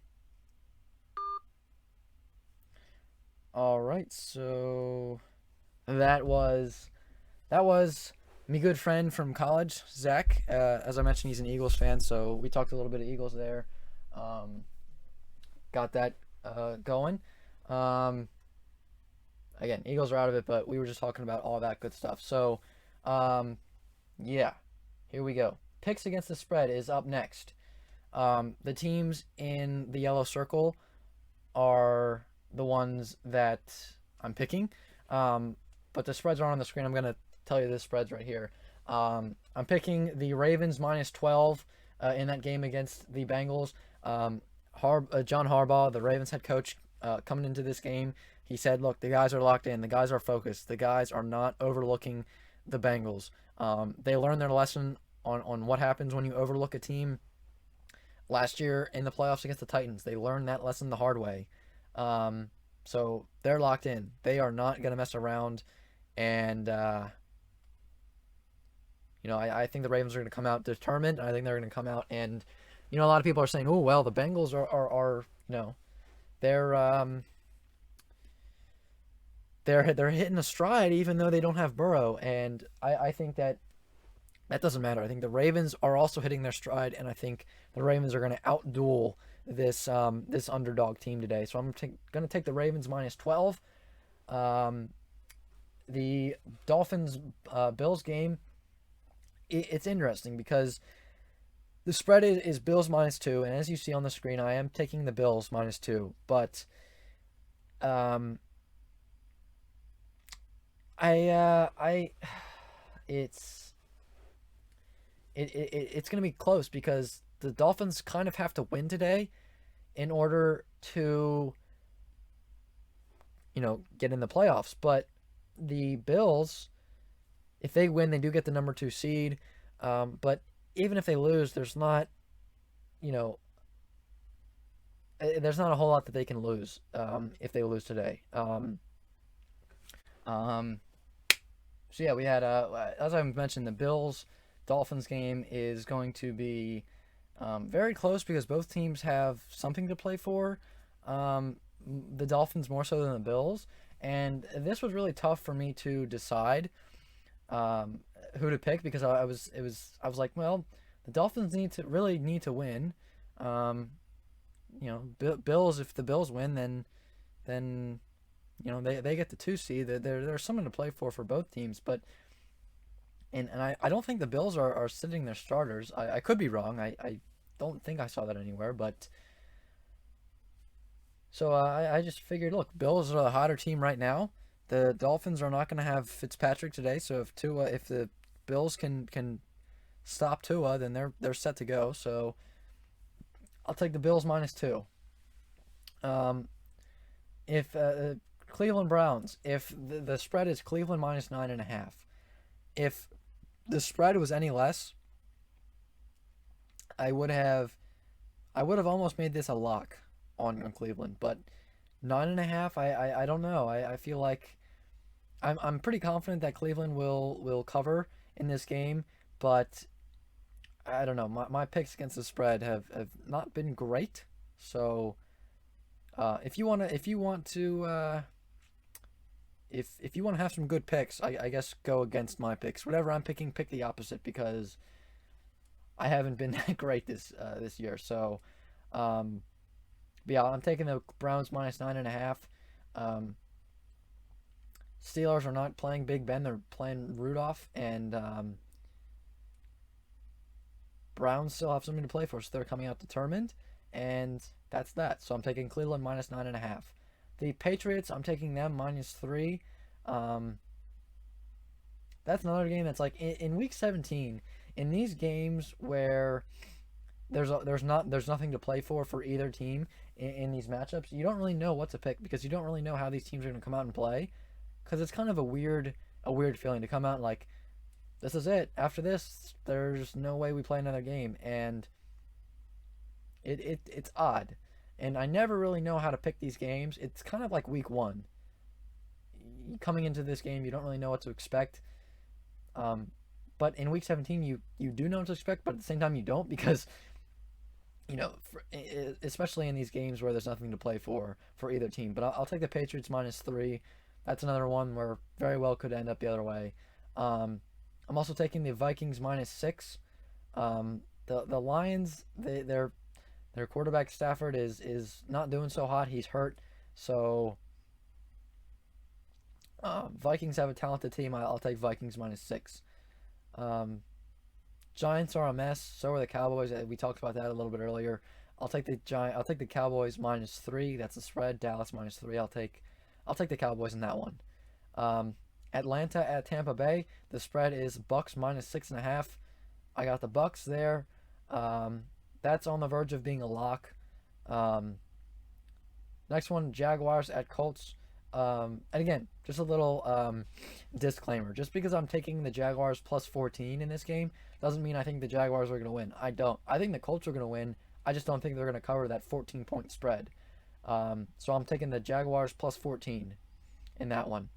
All right. So that was that was me good friend from college, Zach. As I mentioned, he's an Eagles fan, so we talked a little bit of Eagles there. Um, got that going. Um, Again, Eagles are out of it, but we were just talking about all that good stuff. So, um, yeah, here we go. Picks against the spread is up next. The teams in the yellow circle are the ones that I'm picking. But the spreads aren't on the screen. I'm going to tell you the spreads right here. I'm picking the Ravens minus 12 in that game against the Bengals. John Harbaugh, the Ravens head coach, coming into this game, he said, look, the guys are locked in. The guys are focused. The guys are not overlooking the Bengals. They learned their lesson on what happens when you overlook a team last year in the playoffs against the Titans. They learned that lesson the hard way. So they're locked in. They are not going to mess around. And, I think the Ravens are going to come out determined. I think they're going to come out and, a lot of people are saying, oh, well, the Bengals are they're they're hitting a stride even though they don't have Burrow, and I think that doesn't matter. I think the Ravens are also hitting their stride, and I think the Ravens are going to outduel this underdog team today. So I'm going to take the Ravens minus 12. Um, the Dolphins Bills game, it's interesting because the spread is Bills minus 2, and as you see on the screen, I am taking the Bills minus 2, but um, I it's it's gonna be close because the Dolphins kind of have to win today in order to get in the playoffs. But the Bills, if they win, they do get the number 2 seed. But even if they lose, you know there's not a whole lot that they can lose if they lose today. Um, so yeah, we had as I mentioned, the Bills Dolphins game is going to be very close because both teams have something to play for. The Dolphins more so than the Bills, and this was really tough for me to decide who to pick because I was like, well, the Dolphins need to win. Bills, if the Bills win, then they get the 2 seed. There's something to play for both teams, but I don't think the Bills are sitting their starters. I could be wrong. I don't think I saw that anywhere, but so I just figured, look, Bills are the hotter team right now. The Dolphins are not going to have Fitzpatrick today, so if the Bills can stop Tua, then they're set to go. So I'll take the Bills minus 2. If Cleveland Browns, if the spread is Cleveland minus 9.5, if the spread was any less, I would have almost made this a lock on Cleveland, but 9.5, I don't know. I feel like I'm pretty confident that Cleveland will cover in this game, but I don't know. My picks against the spread have not been great. So if you want to if you want to have some good picks, I guess go against my picks. Whatever I'm picking, pick the opposite because I haven't been that great this year. So, um, but yeah, I'm taking the Browns minus 9.5. Um, Steelers are not playing Big Ben; they're playing Rudolph, and Browns still have something to play for, so they're coming out determined, and that's that. So I'm taking Cleveland minus 9.5. The Patriots, I'm taking them -3. Um, that's another game that's like in week 17. In these games where there's nothing to play for either team in these matchups, you don't really know what to pick because you don't really know how these teams are going to come out and play. Because it's kind of a weird feeling to come out like this is it. After this, there's no way we play another game, and it's odd. And I never really know how to pick these games. It's kind of like week one. Coming into this game, you don't really know what to expect. Um, but in week 17, you do know what to expect, but at the same time, you don't because especially in these games where there's nothing to play for either team. But I'll take the Patriots -3. That's another one where very well could end up the other way. Um, I'm also taking the Vikings -6. The Lions, their quarterback Stafford is not doing so hot. He's hurt, so Vikings have a talented team. I'll take Vikings -6. Um, Giants are a mess. So are the Cowboys. We talked about that a little bit earlier. I'll take the Cowboys -3. That's the spread. Dallas -3. I'll take the Cowboys in that one. Um, Atlanta at Tampa Bay. The spread is Bucks -6.5. I got the Bucks there. Um, that's on the verge of being a lock. Um, Next one, Jaguars at Colts. And again, just a little disclaimer. Just because I'm taking the Jaguars +14 in this game doesn't mean I think the Jaguars are going to win. I don't. I think the Colts are going to win. I just don't think they're going to cover that 14-point spread. So I'm taking the Jaguars +14 in that one.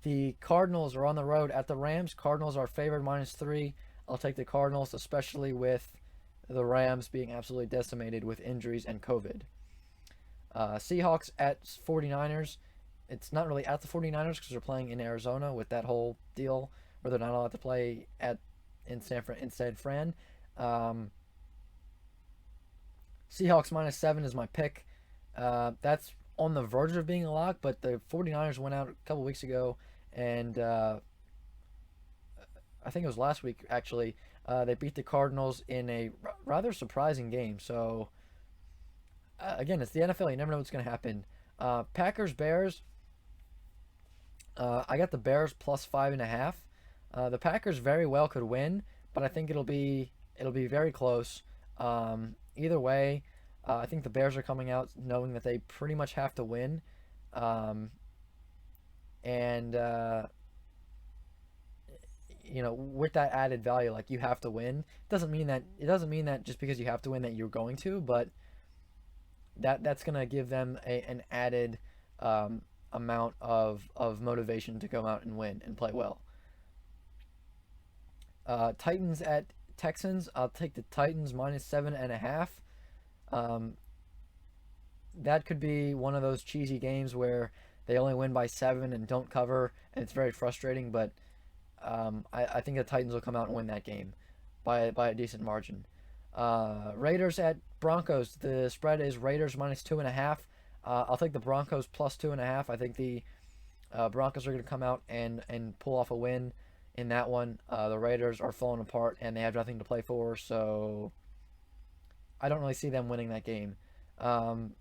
The Cardinals are on the road at the Rams. Cardinals are favored -3. I'll take the Cardinals, especially with the Rams being absolutely decimated with injuries and COVID. Seahawks at 49ers. It's not really at the 49ers because they're playing in Arizona with that whole deal where they're not allowed to play in San Fran. Um, Seahawks -7 is my pick. That's on the verge of being a lock, but the 49ers went out a couple weeks ago, and I think it was last week actually. They beat the Cardinals in a rather surprising game. So again, it's the NFL. You never know what's going to happen. Packers Bears. I got the Bears +5.5. The Packers very well could win, but I think it'll be very close. Either way, I think the Bears are coming out knowing that they pretty much have to win, um, and with that added value, like you have to win. It doesn't mean that just because you have to win that you're going to, but that's gonna give them an added um, amount of motivation to come out and win and play well. Titans at Texans. I'll take the Titans -7.5. Um, that could be one of those cheesy games where they only win by 7 and don't cover, and it's very frustrating. But I think the Titans will come out and win that game by a decent margin. Raiders at Broncos. The spread is Raiders -2.5. I'll take the Broncos +2.5. I think the Broncos are going to come out and pull off a win in that one. The Raiders are falling apart and they have nothing to play for, so I don't really see them winning that game. Um,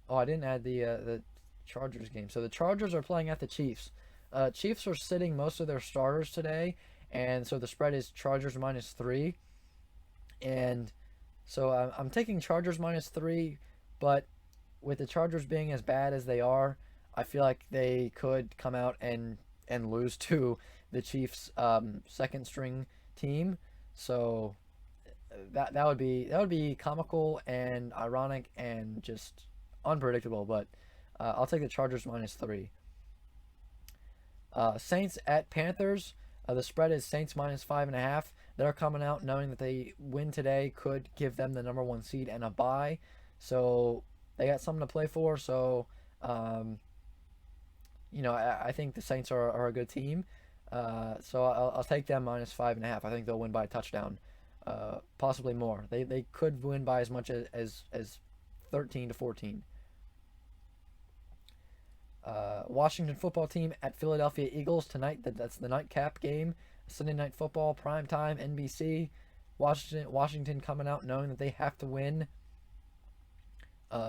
I didn't add the Chargers game. So the Chargers are playing at the Chiefs. Chiefs are sitting most of their starters today, and so the spread is Chargers -3. And so I'm taking Chargers -3, but with the Chargers being as bad as they are, I feel like they could come out and lose to the Chiefs' second string team. So that would be comical and ironic and just unpredictable. But I'll take the Chargers -3. Saints at Panthers. The spread is Saints -5.5. They're coming out knowing that they win today could give them the number one seed and a bye. So they got something to play for. So I think the Saints are a good team. So I'll take them -5.5. I think they'll win by a touchdown, possibly more. They could win by as much as 13-14. Washington football team at Philadelphia Eagles tonight. That's the nightcap game. Sunday night football, prime time, NBC. Washington coming out knowing that they have to win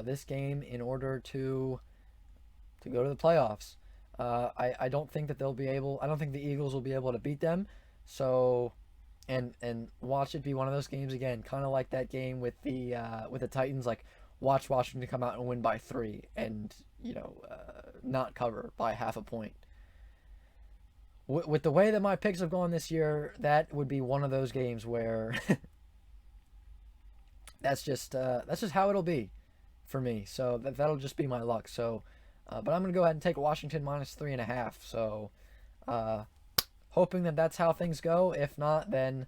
this game in order to go to the playoffs. I don't think that they'll be able. I don't think the Eagles will be able to beat them. So, and watch it be one of those games again, kind of like that game with the Titans. Like, watch Washington come out and win by 3, and not cover by half a point. With the way that my picks have gone this year, that would be one of those games where that's just how it'll be for me. So that'll just be my luck. So, but I'm gonna go ahead and take Washington -3.5. So, uh, hoping that that's how things go. If not, then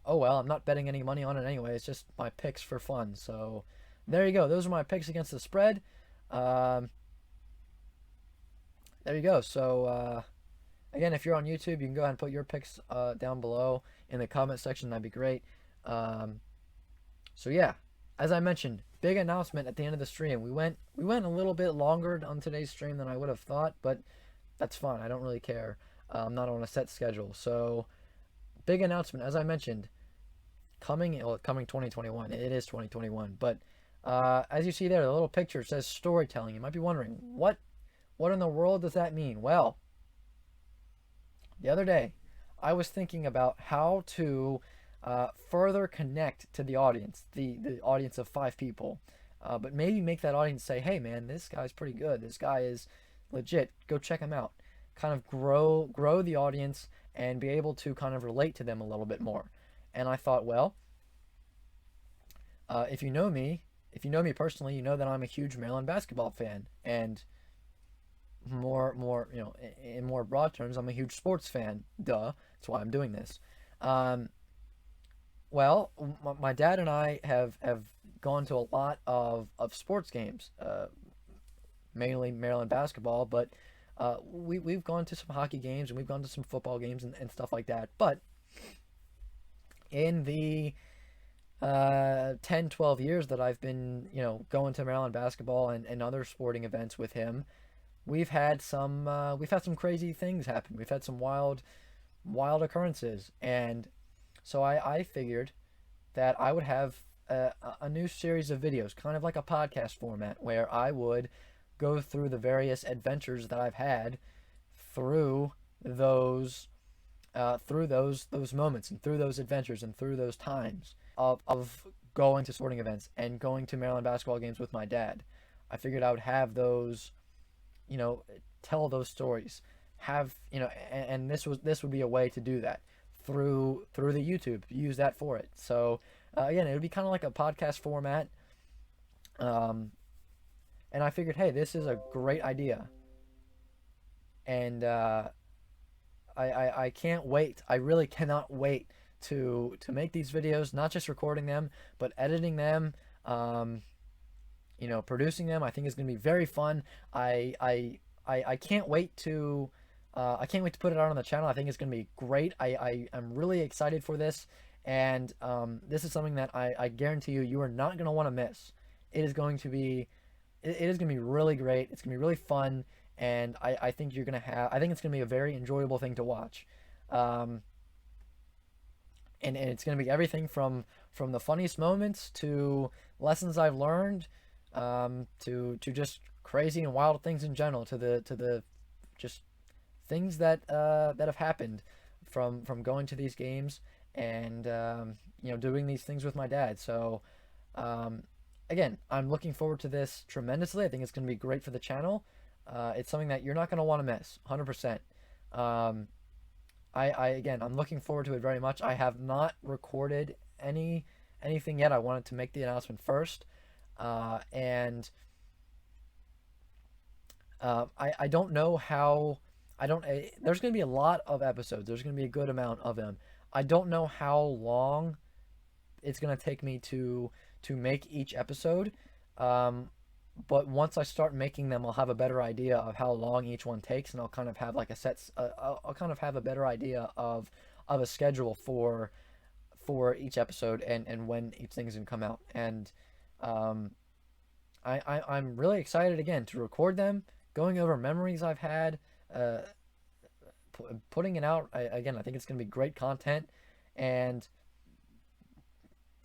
oh well. I'm not betting any money on it anyway. It's just my picks for fun. So, there you go. Those are my picks against the spread. Um, there you go. So, again, if you're on YouTube, you can go ahead and put your picks down below in the comment section. That'd be great. Um, so yeah, as I mentioned, big announcement at the end of the stream. We went a little bit longer on today's stream than I would have thought, but that's fine. I don't really care. I'm not on a set schedule. So big announcement, as I mentioned, coming 2021. It is 2021, but as you see there, the little picture says storytelling. You might be wondering what in the world does that mean? Well, the other day, I was thinking about how to further connect to the audience, the audience of 5 people, but maybe make that audience say, "Hey, man, this guy's pretty good. This guy is legit. Go check him out." Kind of grow the audience and be able to kind of relate to them a little bit more. And I thought, well, if you know me personally, you know that I'm a huge Maryland basketball fan, and more in more broad terms, I'm a huge sports fan. Duh, that's why I'm doing this. Um, well, my dad and I have gone to a lot of sports games, mainly Maryland basketball, but we've gone to some hockey games and we've gone to some football games and stuff like that. But in the 10, 12 years that I've been, going to Maryland basketball and other sporting events with him, we've had some crazy things happen. We've had some wild occurrences, and so I figured that I would have a new series of videos, kind of like a podcast format, where I would go through the various adventures that I've had through those those moments and through those adventures and through those times of going to sporting events and going to Maryland basketball games with my dad. I figured I would have those, you know, tell those stories. Have and this would be a way to do that through the YouTube. Use that for it. So again, it would be kind of like a podcast format. Um, and I figured, hey, this is a great idea, and I can't wait. I really cannot wait to make these videos. Not just recording them, but editing them. Producing them. I think is going to be very fun. I can't wait to. I can't wait to put it out on the channel. I think it's going to be great. I am really excited for this, and this is something that I guarantee you are not going to want to miss. It is going to be, it is going to be really great. It's going to be really fun, and I think you're going to have. I think it's going to be a very enjoyable thing to watch, and it's going to be everything from the funniest moments to lessons I've learned, to just crazy and wild things in general, to the just things that have happened from going to these games and doing these things with my dad. So again, I'm looking forward to this tremendously. I think it's going to be great for the channel. It's something that you're not going to want to miss, 100%. Again, I'm looking forward to it very much. I have not recorded anything yet. I wanted to make the announcement first, and I don't know how. I don't. There's going to be a lot of episodes. There's going to be a good amount of them. I don't know how long it's going to take me to make each episode, but once I start making them, I'll have a better idea of how long each one takes, and I'll kind of have like a set. I'll kind of have a better idea of a schedule for each episode and when each thing's gonna come out. And um, I'm really excited again to record them, going over memories I've had, uh, putting it out. Again, I think it's gonna be great content. And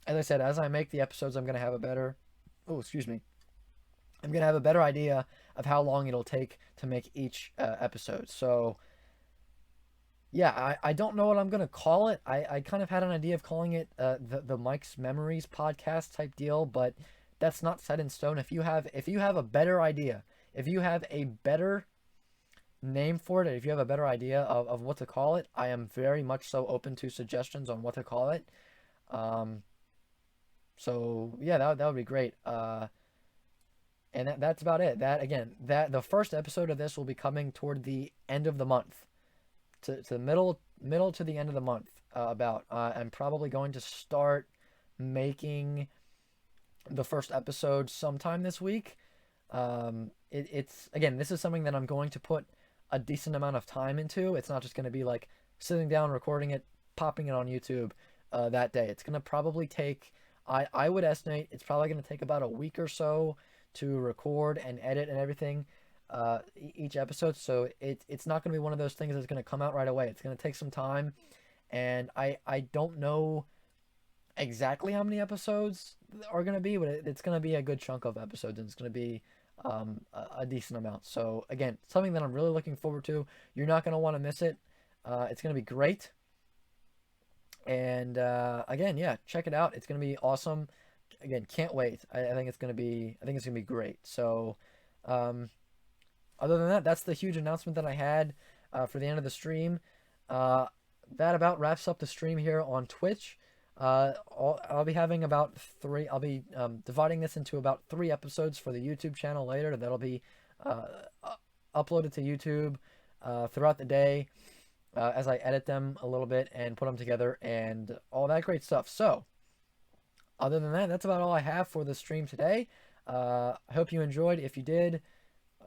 as I said, as I make the episodes, I'm gonna have a better. Oh, excuse me. I'm gonna have a better idea of how long it'll take to make each episode. So yeah, I don't know what I'm gonna call it. I kind of had an idea of calling it the Mike's Memories podcast type deal, but that's not set in stone. If you have a better idea, if you have a better name for it, if you have a better idea of what to call it, I am very much so open to suggestions on what to call it. Um, so yeah, that would be great. And that's about it. That again, that the first episode of this will be coming toward the end of the month, to the middle to the end of the month. I'm probably going to start making the first episode sometime this week. It's again, this is something that I'm going to put a decent amount of time into. It's not just going to be like sitting down, recording it, popping it on YouTube that day. It's going to probably take. I would estimate it's probably going to take about a week or so to record and edit and everything each episode. So it's not going to be one of those things that's going to come out right away. It's going to take some time, and I don't know exactly how many episodes are going to be, but it's going to be a good chunk of episodes, and it's going to be a decent amount. So again, something that I'm really looking forward to. You're not going to want to miss it. It's going to be great. And again, yeah, check it out. It's going to be awesome. Again, can't wait. I think it's going to be. I think it's going to be great. So, um, other than that, that's the huge announcement that I had for the end of the stream. Uh, that about wraps up the stream here on Twitch. I'll be having about three. I'll be dividing this into about 3 episodes for the YouTube channel later. That'll be uh, uploaded to YouTube throughout the day as I edit them a little bit and put them together and all that great stuff. So, other than that, that's about all I have for the stream today. I hope you enjoyed. If you did,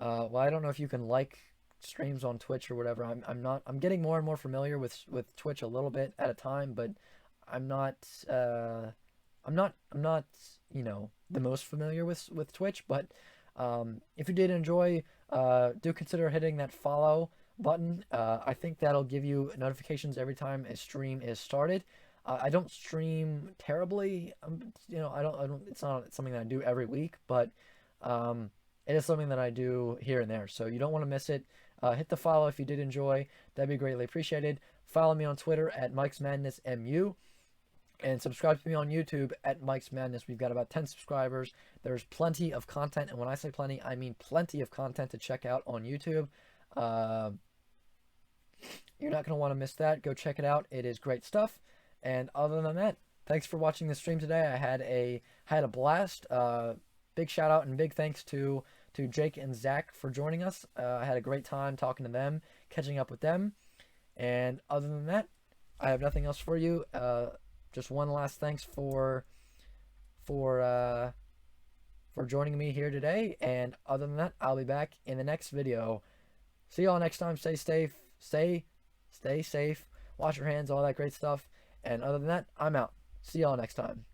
well, I don't know if you can like streams on Twitch or whatever. I'm not. I'm getting more and more familiar with Twitch a little bit at a time, but I'm not. I'm not. The most familiar with Twitch. But if you did enjoy, do consider hitting that follow button. I think that'll give you notifications every time a stream is started. I don't stream terribly. I don't. It's not something that I do every week, but it is something that I do here and there. So you don't want to miss it. Hit the follow if you did enjoy. That'd be greatly appreciated. Follow me on Twitter at Mike's Madness MU. And subscribe to me on YouTube at Mike's Madness. We've got about 10 subscribers. There's plenty of content. And when I say plenty, I mean plenty of content to check out on YouTube. Uh, you're not going to want to miss that. Go check it out. It is great stuff. And other than that, thanks for watching the stream today. I had a blast. Big shout out and big thanks to Jake and Zach for joining us. I had a great time talking to them, catching up with them. And other than that, I have nothing else for you. Just one last thanks for joining me here today. And other than that, I'll be back in the next video. See y'all next time. Stay safe. Stay safe. Wash your hands, all that great stuff. And other than that, I'm out. See y'all next time.